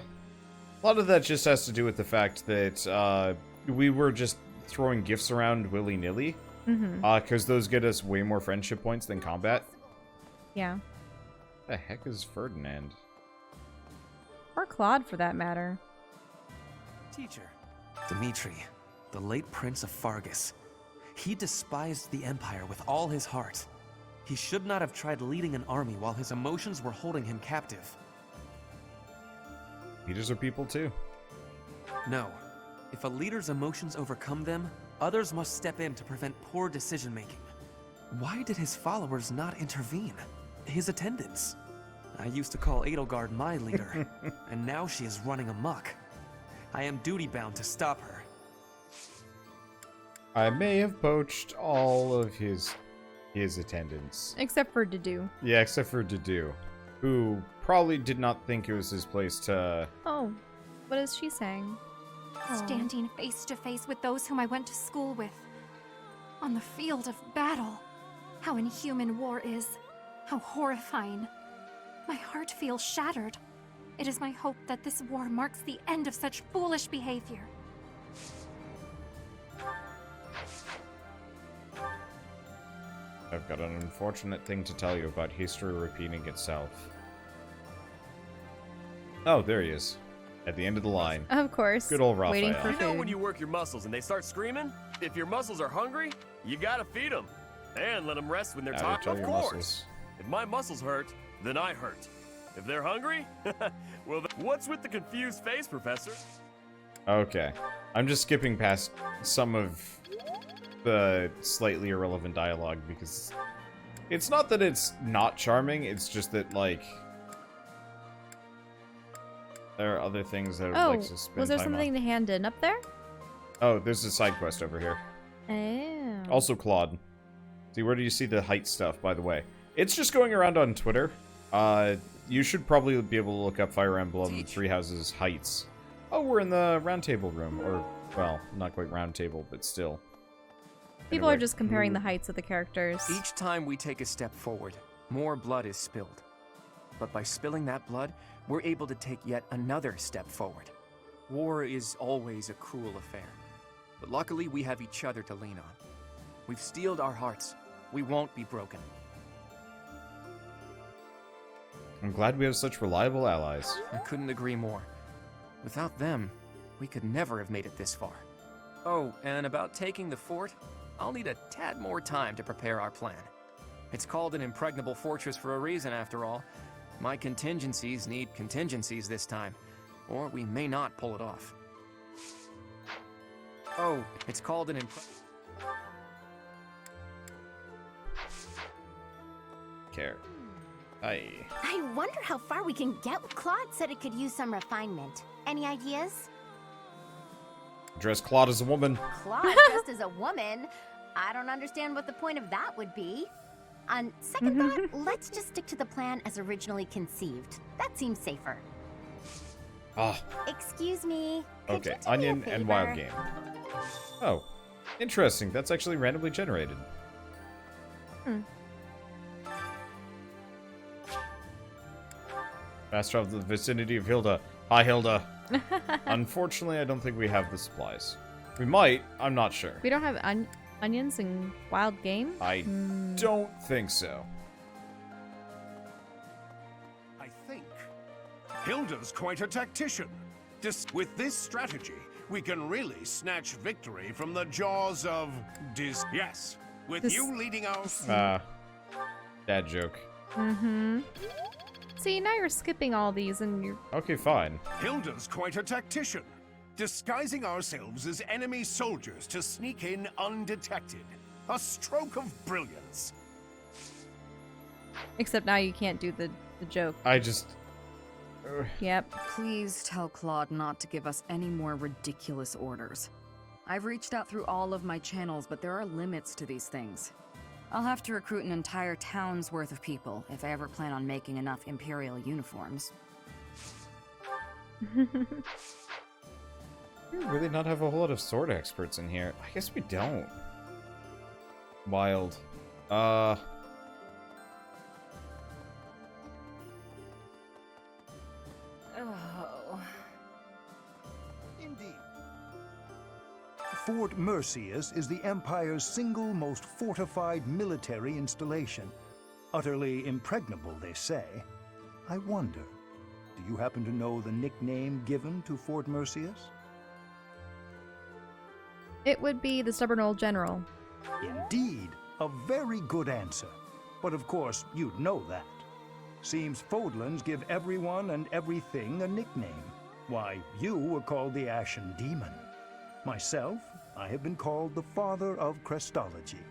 lot of that just has to do with the fact that we were just throwing gifts around willy-nilly. Because those get us way more friendship points than combat. Yeah. What the heck is Ferdinand? Or Claude, for that matter. Teacher. Dimitri, the late Prince of Fargus. He despised the Empire with all his heart. He should not have tried leading an army while his emotions were holding him captive. Leaders are people too. No. If a leader's emotions overcome them, others must step in to prevent poor decision-making. Why did his followers not intervene? His attendants? I used to call Edelgard my leader, and now she is running amok. I am duty-bound to stop her. I may have poached all of his attendants. Except for Dedu. Yeah, except for Dedu, who probably did not think it was his place to... Oh, what is she saying? Standing face to face with those whom I went to school with. On the field of battle. How inhuman war is. How horrifying. My heart feels shattered. It is my hope that this war marks the end of such foolish behavior. I've got an unfortunate thing to tell you about history repeating itself. Oh, there he is. At the end of the line. Of course. Good old Raphael. Waiting for You know food. when you work your muscles and they start screaming? If your muscles are hungry, you gotta feed them. And let them rest when they're How to tired. tell Of your course. muscles. If my muscles hurt, then I hurt. If they're hungry, well, what's with the confused face, Professor? Okay. I'm just skipping past some of the slightly irrelevant dialogue because it's not that it's not charming, it's just that, like, there are other things that I'd like to spend was there time something on. to hand in up there? Oh, there's a side quest over here. Oh. Also Claude. See, where do you see the height stuff, by the way? It's just going around on Twitter. You should probably be able to look up Fire Emblem Three Houses heights. Oh, we're in the round table room. Or, well, not quite round table, but still. People are just comparing the heights of the characters. Each time we take a step forward, more blood is spilled. But by spilling that blood, we're able to take yet another step forward. War is always a cruel affair. But luckily, we have each other to lean on. We've steeled our hearts. We won't be broken. I'm glad we have such reliable allies. I couldn't agree more. Without them, we could never have made it this far. Oh, and about taking the fort, I'll need a tad more time to prepare our plan. It's called an impregnable fortress for a reason, after all. My contingencies need contingencies this time, or we may not pull it off. Oh, it's called an Care. Aye. I wonder how far we can get. Claude said it could use some refinement. Any ideas? Dress Claude as a woman. Claude dressed as a woman? I don't understand what the point of that would be. On second thought, let's just stick to the plan as originally conceived. That seems safer. Ah. Excuse me. Could you Okay, do me a Onion and Wild favor? Game. Oh, interesting. That's actually randomly generated. Fast travel to the vicinity of Hilda. Hi, Hilda. Unfortunately, I don't think we have the supplies. We might. I'm not sure. We don't have onions and wild game? I don't think so. I think Hilda's quite a tactician. With this strategy, we can really snatch victory from the jaws of Yes, with you leading our... Dad joke. See, now you're skipping all these and you're... Okay, fine. Hilda's quite a tactician, disguising ourselves as enemy soldiers to sneak in undetected. A stroke of brilliance. Except now you can't do the joke. I just... Yep. Please tell Claude not to give us any more ridiculous orders. I've reached out through all of my channels, but there are limits to these things. I'll have to recruit an entire town's worth of people if I ever plan on making enough Imperial uniforms. We really not have a whole lot of sword experts in here. I guess we don't. Wild. Fort Mercius is the Empire's single most fortified military installation. Utterly impregnable, they say. I wonder, do you happen to know the nickname given to Fort Mercius? It would be the Stubborn Old General. Indeed, a very good answer. But of course, you'd know that. Seems Fódlans give everyone and everything a nickname. Why, you were called the Ashen Demon. Myself, I have been called the Father of Crestology,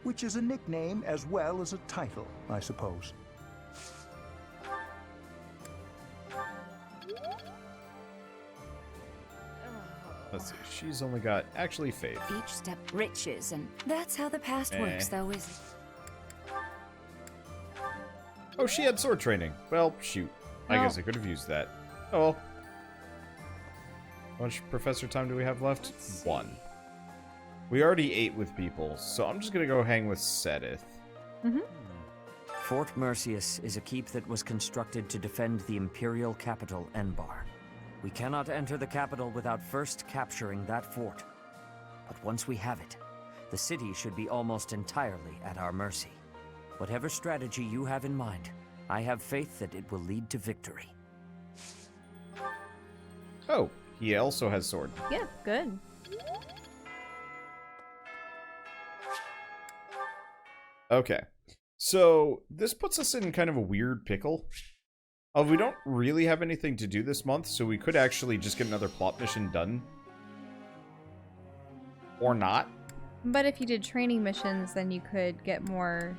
which is a nickname as well as a title, I suppose. Let's see, she's only got, actually, faith. Each step riches, and that's how the past works, though, is... Oh, she had sword training. Well, shoot. I guess I could have used that. Oh well. How much professor time do we have left? 1. We already ate with people, so I'm just gonna go hang with Sedith. Fort Mercius is a keep that was constructed to defend the imperial capital, Enbar. We cannot enter the capital without first capturing that fort. But once we have it, the city should be almost entirely at our mercy. Whatever strategy you have in mind, I have faith that it will lead to victory. Oh, he also has sword. Yeah, good. Okay. So, this puts us in kind of a weird pickle. We don't really have anything to do this month, so we could actually just get another plot mission done. Or not. But if you did training missions, then you could get more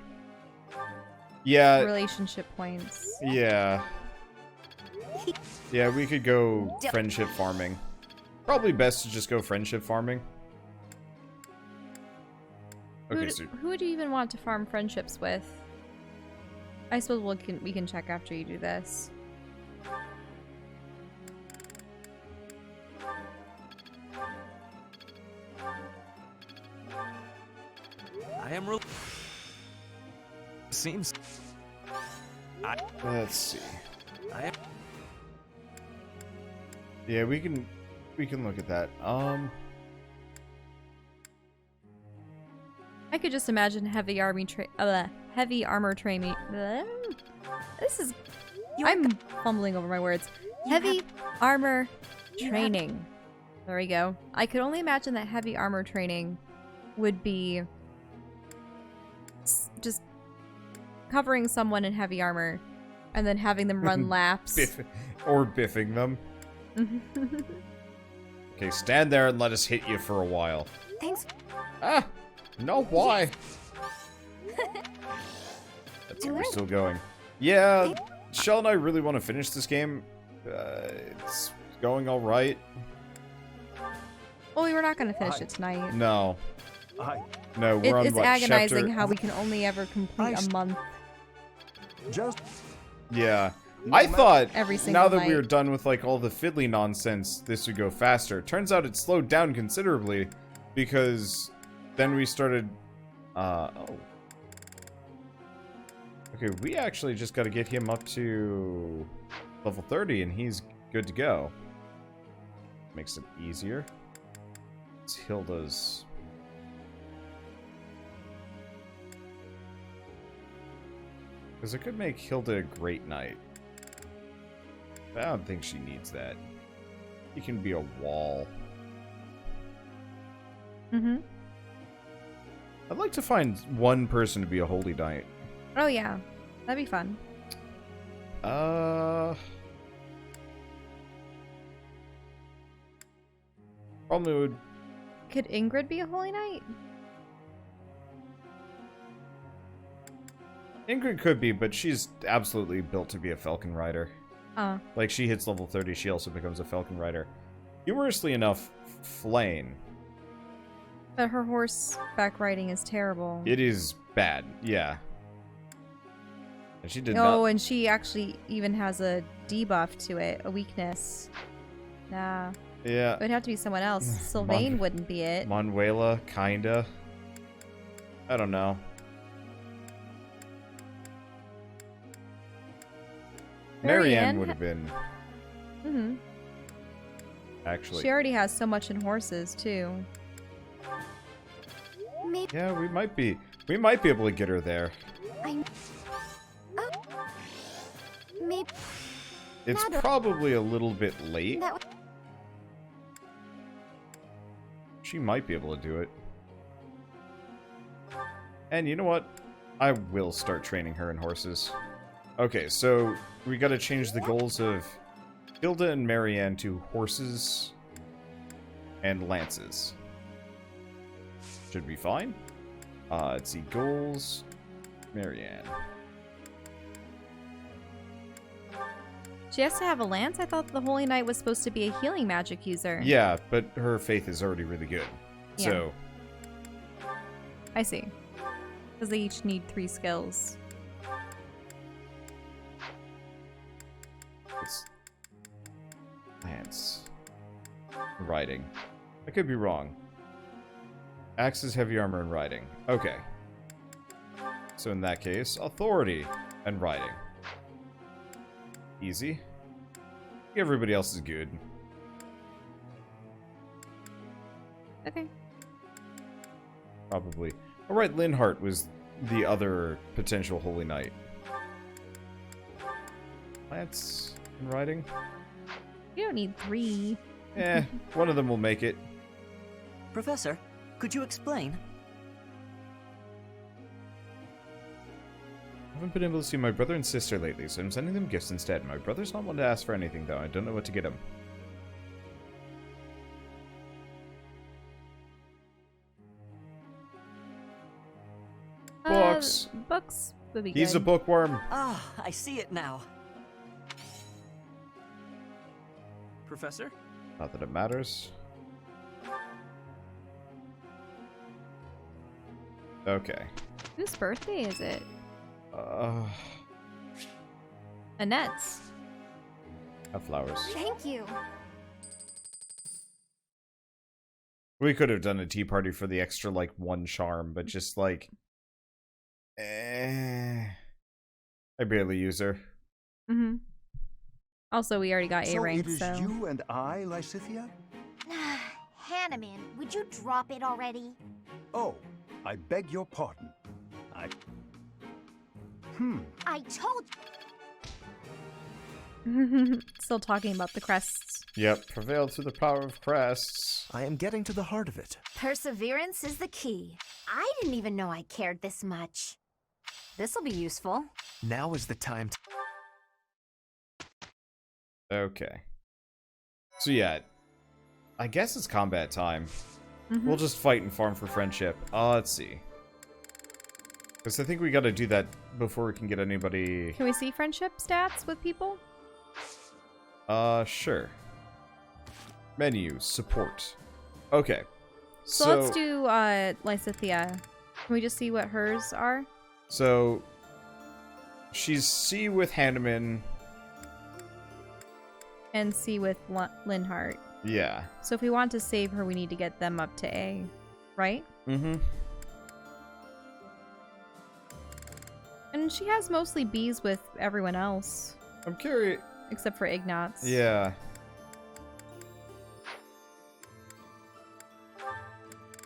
relationship points. Yeah. Yeah, we could go friendship farming. Probably best to just go friendship farming. Okay, Who would you even want to farm friendships with? I suppose we can check after you do this. I am real. Seems. Let's see. I am. Yeah, we can look at that. I could just imagine heavy armor training. I'm fumbling over my words. Heavy armor training. There we go. I could only imagine that heavy armor training would be just covering someone in heavy armor and then having them run laps. Or biffing them. Okay, stand there and let us hit you for a while. Thanks. Ah! No, why? That's it, we're still going. Yeah, Shell and I really want to finish this game. It's going alright. Well, we're not going to finish it tonight. No. No, we're on It's what, agonizing chapter... how we can only ever complete a month. Yeah. I thought, every now that night. we were done with like all the fiddly nonsense, this would go faster. Turns out it slowed down considerably, because then we started, oh. Okay, we actually just gotta get him up to level 30 and he's good to go. Makes it easier. It's Hilda's... Because it could make Hilda a great knight. But I don't think she needs that. He can be a wall. Mm-hmm. I'd like to find one person to be a holy knight. Oh, yeah. That'd be fun. Probably would... Could Ingrid be a holy knight? Ingrid could be, but she's absolutely built to be a falcon rider. Like, she hits level 30, she also becomes a falcon rider. Humorously enough, Flane. But her horseback riding is terrible. It is bad, yeah. And she did not... Oh, and she actually even has a debuff to it, a weakness. Nah. Yeah. It would have to be someone else. Sylvain wouldn't be it. Manuela, kinda. I don't know. Marianne would have been... Mm-hmm. Actually. She already has so much in horses, too. Yeah, we might be able to get her there. Maybe. It's probably a little bit late. She might be able to do it. And you know what? I will start training her in horses. Okay, so we gotta change the goals of Hilda and Marianne to horses and lances. Should be fine. Let's see, goals, Marianne. She has to have a lance? I thought the Holy Knight was supposed to be a healing magic user. Yeah, but her faith is already really good. Yeah. So. I see. Because they each need 3 skills. It's lance. Riding. I could be wrong. Axes, heavy armor, and riding. Okay. So in that case, authority and riding. Easy. Everybody else is good. Okay. Probably. Alright, Linhart was the other potential holy knight. Lance and riding? You don't need 3. One of them will make it. Professor, could you explain? I haven't been able to see my brother and sister lately, so I'm sending them gifts instead. My brother's not one to ask for anything, though. I don't know what to get him. Books. Books would be He's good. a bookworm. Ah, I see it now. Professor? Not that it matters. Okay. Whose birthday is it? Annette's. Have flowers. Thank you. We could have done a tea party for the extra, like, 1 charm, but just, like... I barely use her. Mm-hmm. Also, we already got So A-rank, it is so... you and I, Lysithea? Hanneman, would you drop it already? Oh, I beg your pardon. I told Still talking about the crests. Yep, prevail through the power of crests. I am getting to the heart of it. perseverance is the key. I didn't even know I cared this much. This'll be useful. Now is the time to... Okay. So yeah, I guess it's combat time. We'll just fight and farm for friendship. Let's see. Because I think we gotta do that before we can get anybody... Can we see friendship stats with people? Sure. Menu, support. Okay. So let's do, Lysithea. Can we just see what hers are? So, she's C with Hanneman. And C with Linhart. Yeah. So if we want to save her, we need to get them up to A, right? Mm-hmm. And she has mostly Bs with everyone else. I'm curious. Except for Ignatz. Yeah.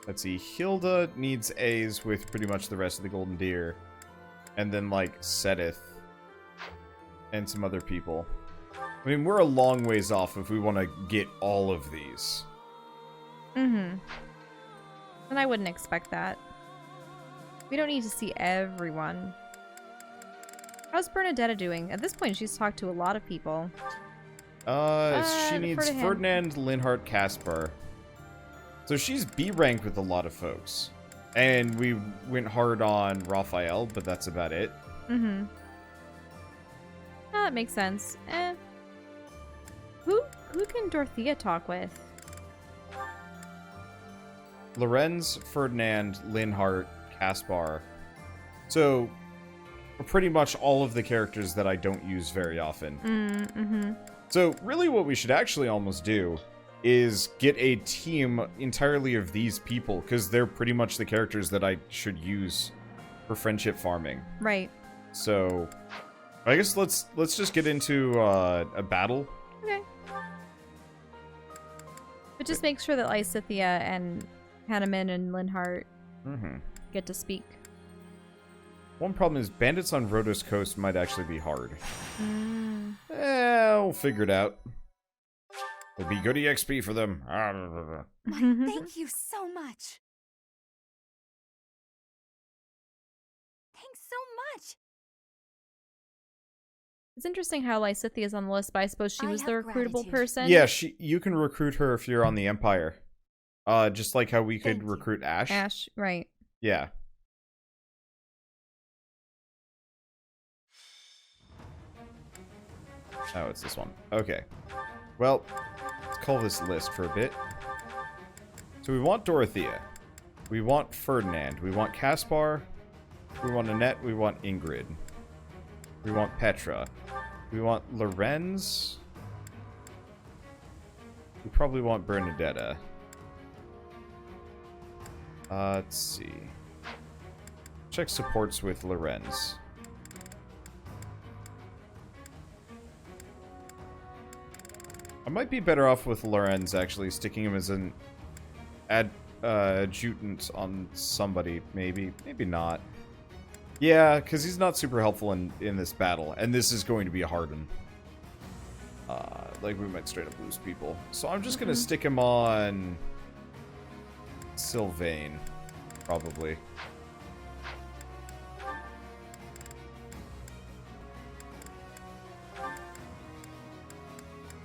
Let's see. Hilda needs A's with pretty much the rest of the Golden Deer. And then, like, Seteth. And some other people. I mean, we're a long ways off if we want to get all of these. Mm-hmm. And I wouldn't expect that. We don't need to see everyone. How's Bernadetta doing? At this point, she's talked to a lot of people. She needs Ferdinand, Linhart, Caspar. So she's B rank with a lot of folks. And we went hard on Raphael, but that's about it. Mm-hmm. That makes sense. Who can Dorothea talk with? Lorenz, Ferdinand, Linhart, Caspar. So, pretty much all of the characters that I don't use very often. Mm-hmm. So, really what we should actually almost do is get a team entirely of these people, because they're pretty much the characters that I should use for friendship farming. Right. So, I guess let's just get into a battle. Okay. But just make sure that Lysithea and Hanneman and Linhart get to speak. One problem is bandits on Rhodos Coast might actually be hard. We'll figure it out. It'll be good EXP for them. Thank you so much. Thanks so much. It's interesting how Lysithea is on the list, but I suppose she was the recruitable person. Yeah, you can recruit her if you're on the Empire. Just like how we could recruit Ash. Ash, right. Yeah. Oh, it's this one. Okay. Well, let's call this list for a bit. So we want Dorothea. We want Ferdinand. We want Caspar. We want Annette. We want Ingrid. We want Petra. We want Lorenz. We probably want Bernadetta. Let's see. Check supports with Lorenz. I might be better off with Lorenz, actually, sticking him as an adjutant on somebody, maybe. Maybe not. Yeah, because he's not super helpful in this battle, and this is going to be a hard one. Like, we might straight up lose people. So I'm just going to stick him on Sylvain, probably.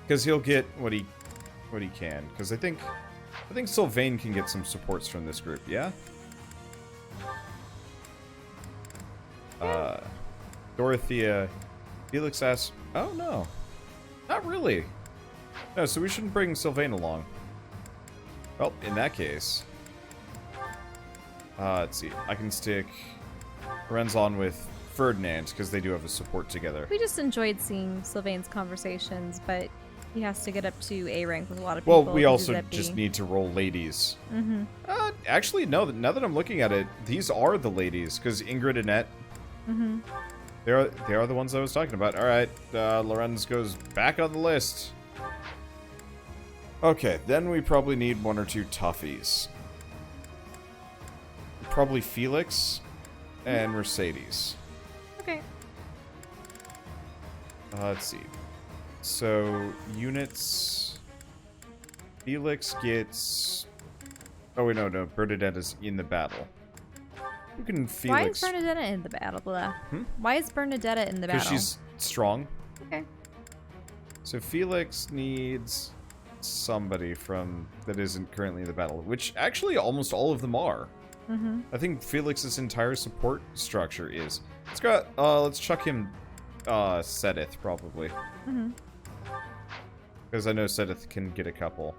Because he'll get what he can. Because I think Sylvain can get some supports from this group. Yeah. Dorothea, Felix asks, oh no, not really. No, so we shouldn't bring Sylvain along. Well, in that case, let's see. I can stick Lorenz on with Ferdinand because they do have a support together. We just enjoyed seeing Sylvain's conversations, but He has to get up to A rank with a lot of people. Well, we to also do that just B. need to roll ladies. Mm-hmm. Actually, no. Now that I'm looking at it, these are the ladies because Ingrid and Annette. Mm-hmm. They are the ones I was talking about. All right, Lorenz goes back on the list. Okay, then we probably need 1 or 2 toughies. Probably Felix and Mercedes. Okay. Let's see. So, units... Felix gets... Oh, wait, no. Bernadette is in the battle. You can Felix... Why is Bernadette in the battle? Why is Bernadette in the battle? Because she's strong. Okay. So Felix needs somebody that isn't currently in the battle, which actually almost all of them are. Mm-hmm. I think Felix's entire support structure is. Let's chuck him Sedith, probably. Mm-hmm. Because I know Sedith can get a couple.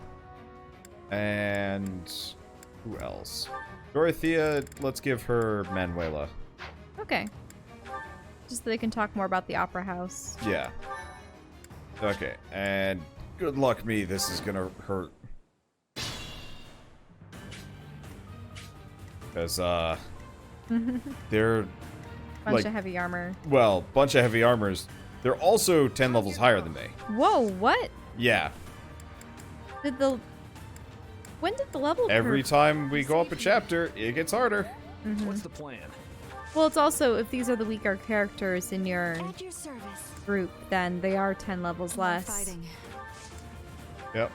And who else? Dorothea, let's give her Manuela. Okay. Just so they can talk more about the opera house. Yeah. Okay, and good luck me, this is gonna hurt. Because, they're... Bunch of heavy armor. Well, bunch of heavy armors. They're also 10 levels higher than me. Whoa, what? Yeah. When did the level Every curve- time we go up a chapter, it gets harder. Mhm. What's the plan? Well, it's also, if these are the weaker characters in your group, then they are 10 levels less. Yep.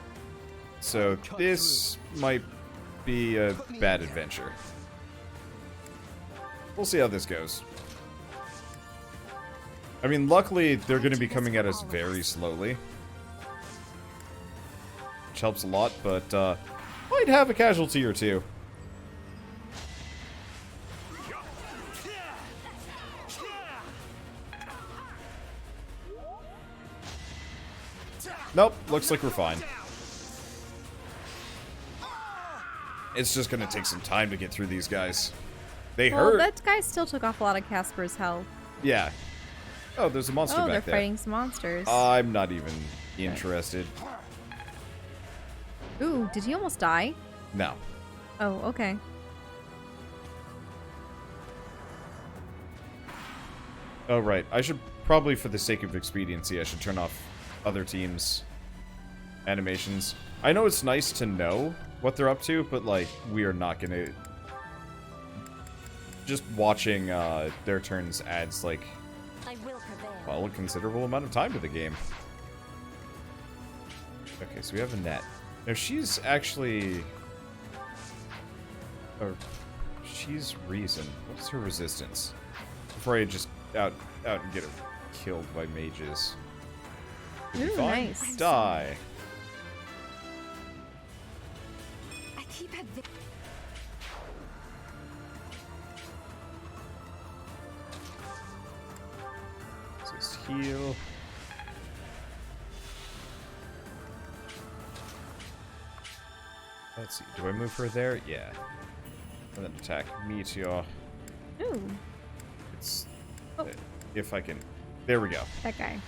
So this might be a bad adventure. We'll see how this goes. I mean, luckily, they're going to be coming at us very slowly. Which helps a lot, but might have a casualty or two. Nope, looks like we're fine. It's just gonna take some time to get through these guys. They hurt. That guy still took off a lot of Casper's health. Yeah. Oh, there's a monster Oh, they're back there. fighting some monsters. I'm not even interested. Ooh, did he almost die? No. Oh, okay. Oh, right. I should probably, for the sake of expediency, I should turn off other teams' animations. I know it's nice to know what they're up to, but, like, we are not gonna... Just watching their turns adds, like, well, a considerable amount of time to the game. Okay, so we have Annette. Now, she's actually... Or, she's reason. What's her resistance? Before I just out and get her killed by mages. Ooh, fine. nice. Die. Just heal. Let's see. Do I move her there? Yeah. And then attack Meteor. Ooh. It's if I can. There we go. That guy.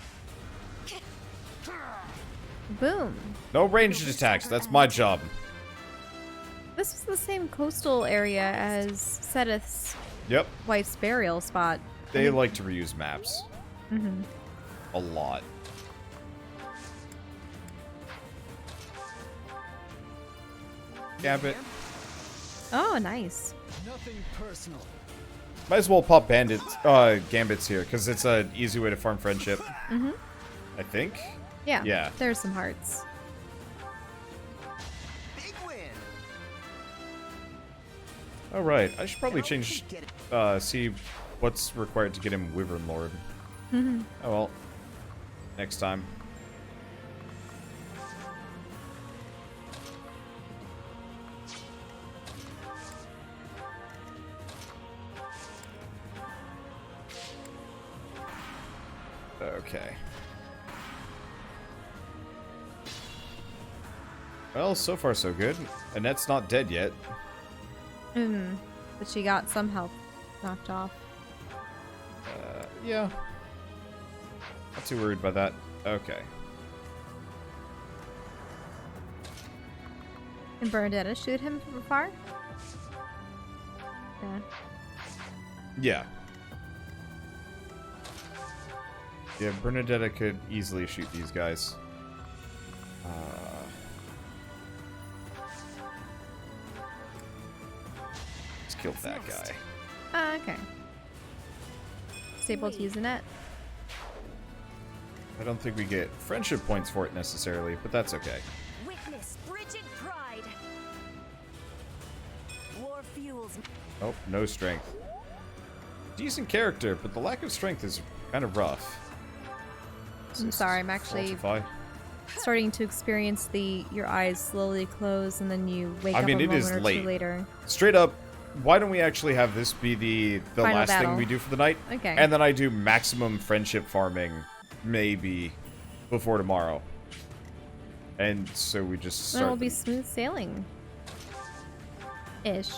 Boom. No ranged attacks. That's my job. This was the same coastal area as Sedith's Yep. wife's burial spot. They like to reuse maps. Mm-hmm. A lot. Gambit. Oh, nice. Nothing personal. Might as well pop gambits here, because it's an easy way to farm friendship. Mm-hmm. I think? Yeah. Yeah. There's some hearts. Alright, I should probably change, see what's required to get him Wyvern Lord. Mm-hmm. Oh well. Next time. Okay. Well, so far so good. Annette's not dead yet. But she got some health knocked off. Yeah. Not too worried by that. Okay. Can Bernadetta shoot him from afar? Yeah. Yeah. Yeah, Bernadetta could easily shoot these guys. Let's kill that guy. Okay. It's able to use Annette. I don't think we get friendship points for it necessarily, but that's okay. Witness frigid pride. War fuels. Oh, no strength. Decent character, but the lack of strength is kind of rough. I'm sorry, I'm actually starting to experience your eyes slowly close and then you wake up a moment or two later. Straight up, why don't we actually have this be the last battle. thing we do for the night? Okay. And then I do maximum friendship farming, maybe, before tomorrow. And so we just Then start... it will be smooth sailing. Ish.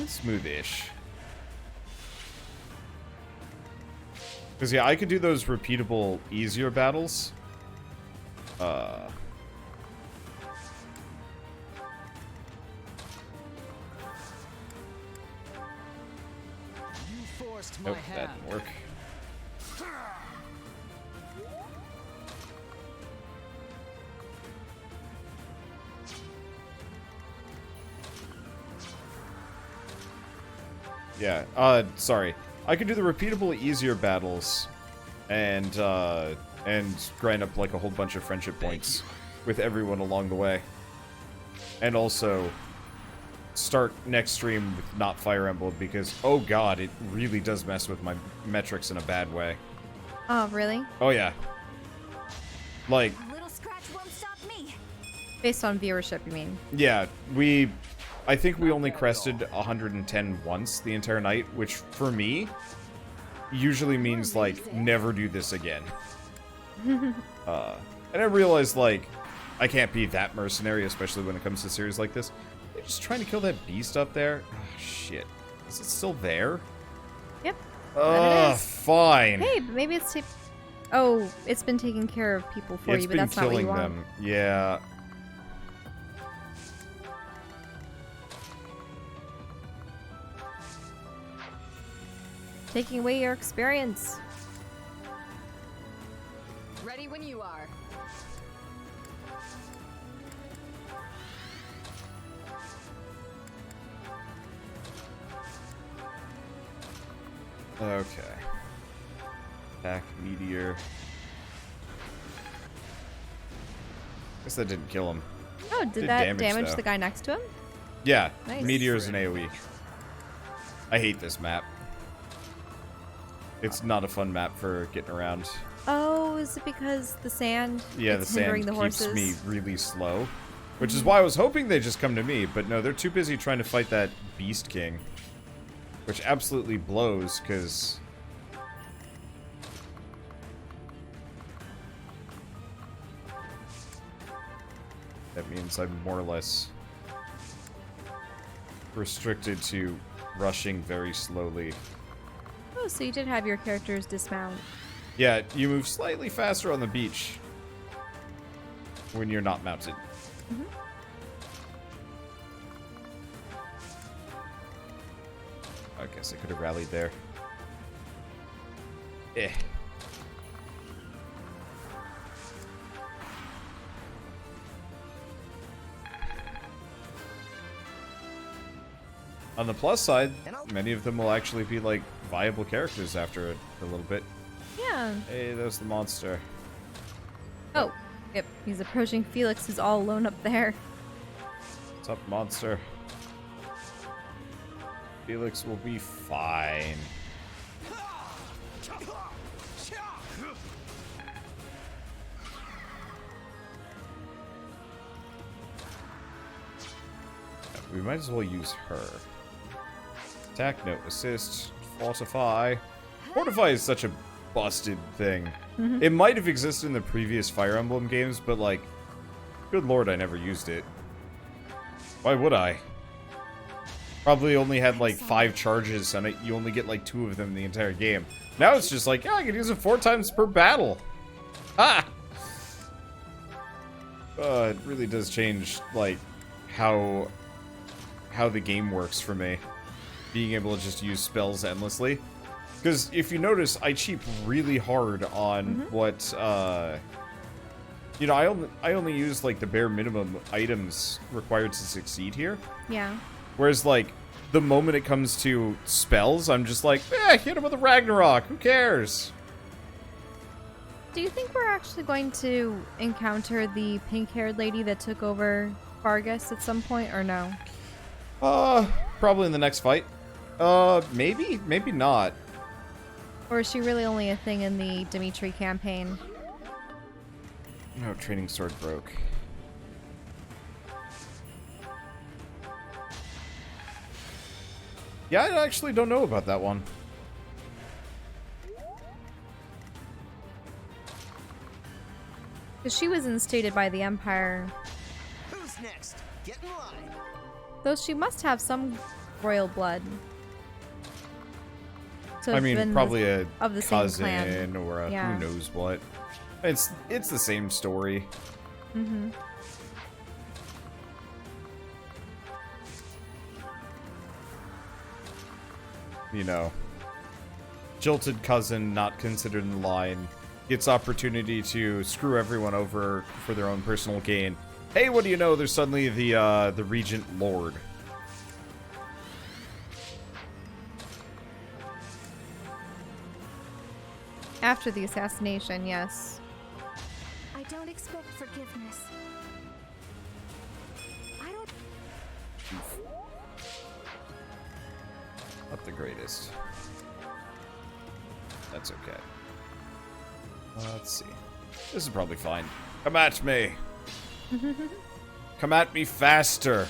Smooth-ish. Because, yeah, I could do those repeatable, easier battles. Nope, that didn't work. Yeah, sorry. I could do the repeatable, easier battles and grind up like a whole bunch of friendship points with everyone along the way. And also start next stream with not Fire Emblem because, oh god, it really does mess with my metrics in a bad way. Oh, really? Oh yeah. Like, Little scratch won't stop me. Based on viewership, you mean? yeah, I think we only crested 110 once the entire night, which for me usually means like never do this again. And I realized like I can't be that mercenary, especially when it comes to series like this. They're just trying to kill that beast up there. Oh, shit. Is it still there? Yep. Fine. Hey, but maybe it's oh, it's been taking care of people for you, but that's not what you want. It's been killing them. Yeah. Taking away your experience. Ready when you are. Okay. Attack meteor. Guess that didn't kill him. Oh, did that damage though. the guy next to him? Yeah. Nice. Meteor is an AoE. I hate this map. It's not a fun map for getting around. Oh, is it because the sand? Yeah, the sand keeps me really slow. Which is why I was hoping they'd just come to me, but no, they're too busy trying to fight that Beast King. Which absolutely blows, because... that means I'm more or less restricted to rushing very slowly. Oh, so you did have your characters dismount. Yeah, you move slightly faster on the beach when you're not mounted. Mm-hmm. I guess I could have rallied there. Eh. On the plus side, many of them will actually be like viable characters after a little bit. Yeah. Hey, there's the monster. Oh, yep. He's approaching Felix, who's all alone up there. What's up, monster? Felix will be fine. We might as well use her. Attack, no, assist, fortify. Fortify is such a busted thing. Mm-hmm. It might have existed in the previous Fire Emblem games, but like, good lord, I never used it. Why would I? Probably only had like 5 charges, and you only get like 2 of them in the entire game. Now it's just like, yeah, I can use it 4 times per battle. Ah! It really does change, like, how the game works for me. Being able to just use spells endlessly. Because if you notice, I cheap really hard on what, you know, I only use, like, the bare minimum items required to succeed here. Yeah. Whereas, like, the moment it comes to spells, I'm just like, hit him with a Ragnarok, who cares? Do you think we're actually going to encounter the pink-haired lady that took over Vargas at some point, or no? Probably in the next fight. Maybe? Maybe not. Or is she really only a thing in the Dimitri campaign? No, training sword broke. Yeah, I actually don't know about that one. Because she was instated by the Empire. Who's next? Get in line. Though she must have some royal blood. So I mean, probably a of the same cousin clan. or a Yeah. who knows what. It's the same story. Mm-hmm. You know, jilted cousin not considered in line gets opportunity to screw everyone over for their own personal gain. Hey, what do you know? There's suddenly the Regent Lord. After the assassination, yes. I don't expect forgiveness. I don't... Not the greatest. That's okay. Let's see. This is probably fine. Come at me. Come at me faster.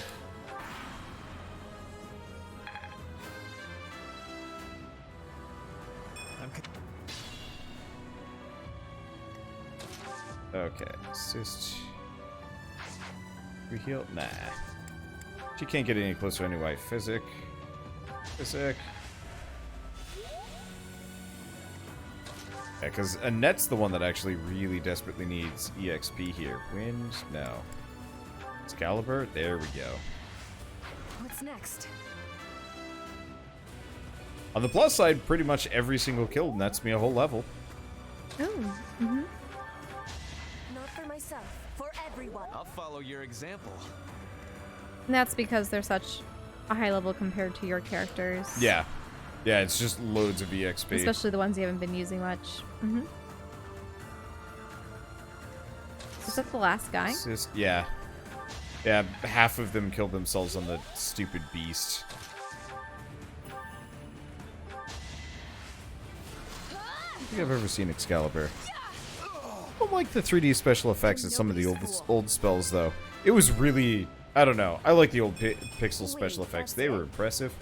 Okay, assist. Reheal? Nah. She can't get any closer anyway. Physic. Physic. Yeah, because Annette's the one that actually really desperately needs EXP here. Wind? No. Excalibur? There we go. What's next? On the plus side, pretty much every single kill nets me a whole level. Oh. Mm-hmm. Not for myself, for everyone. I'll follow your example. And that's because they're such a high level compared to your characters. Yeah. Yeah, it's just loads of EXP. Especially the ones you haven't been using much. Mm-hmm. Is that the last guy? Yeah. Yeah, half of them killed themselves on the stupid beast. I don't think I've ever seen Excalibur. I don't like the 3D special effects of some of the old spells, though. It was really... I don't know. I like the old pixel special effects. They were impressive.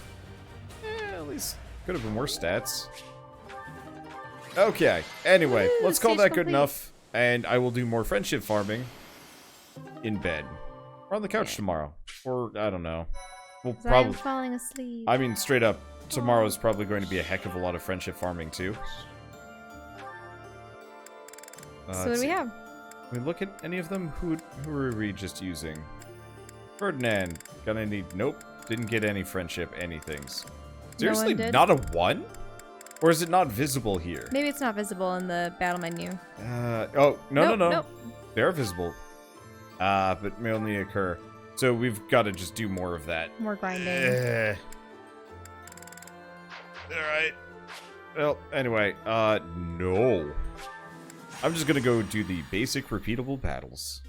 At least could have been worse stats. Okay. Anyway, let's call that good enough. And I will do more friendship farming in bed. Or on the couch tomorrow. Or, I don't know. We'll probably... I'm falling asleep. I mean, straight up, tomorrow's probably going to be a heck of a lot of friendship farming, too. So what do we have? Can we look at any of them? Who are we just using? Ferdinand. Gonna need... Nope. Didn't get any friendship anythings. Seriously? Not a 1? Or is it not visible here? Maybe it's not visible in the battle menu. Oh, no. Nope. They are visible. But may only occur. So we've got to just do more of that. More grinding. Alright. Well, anyway, no. I'm just gonna go do the basic repeatable battles.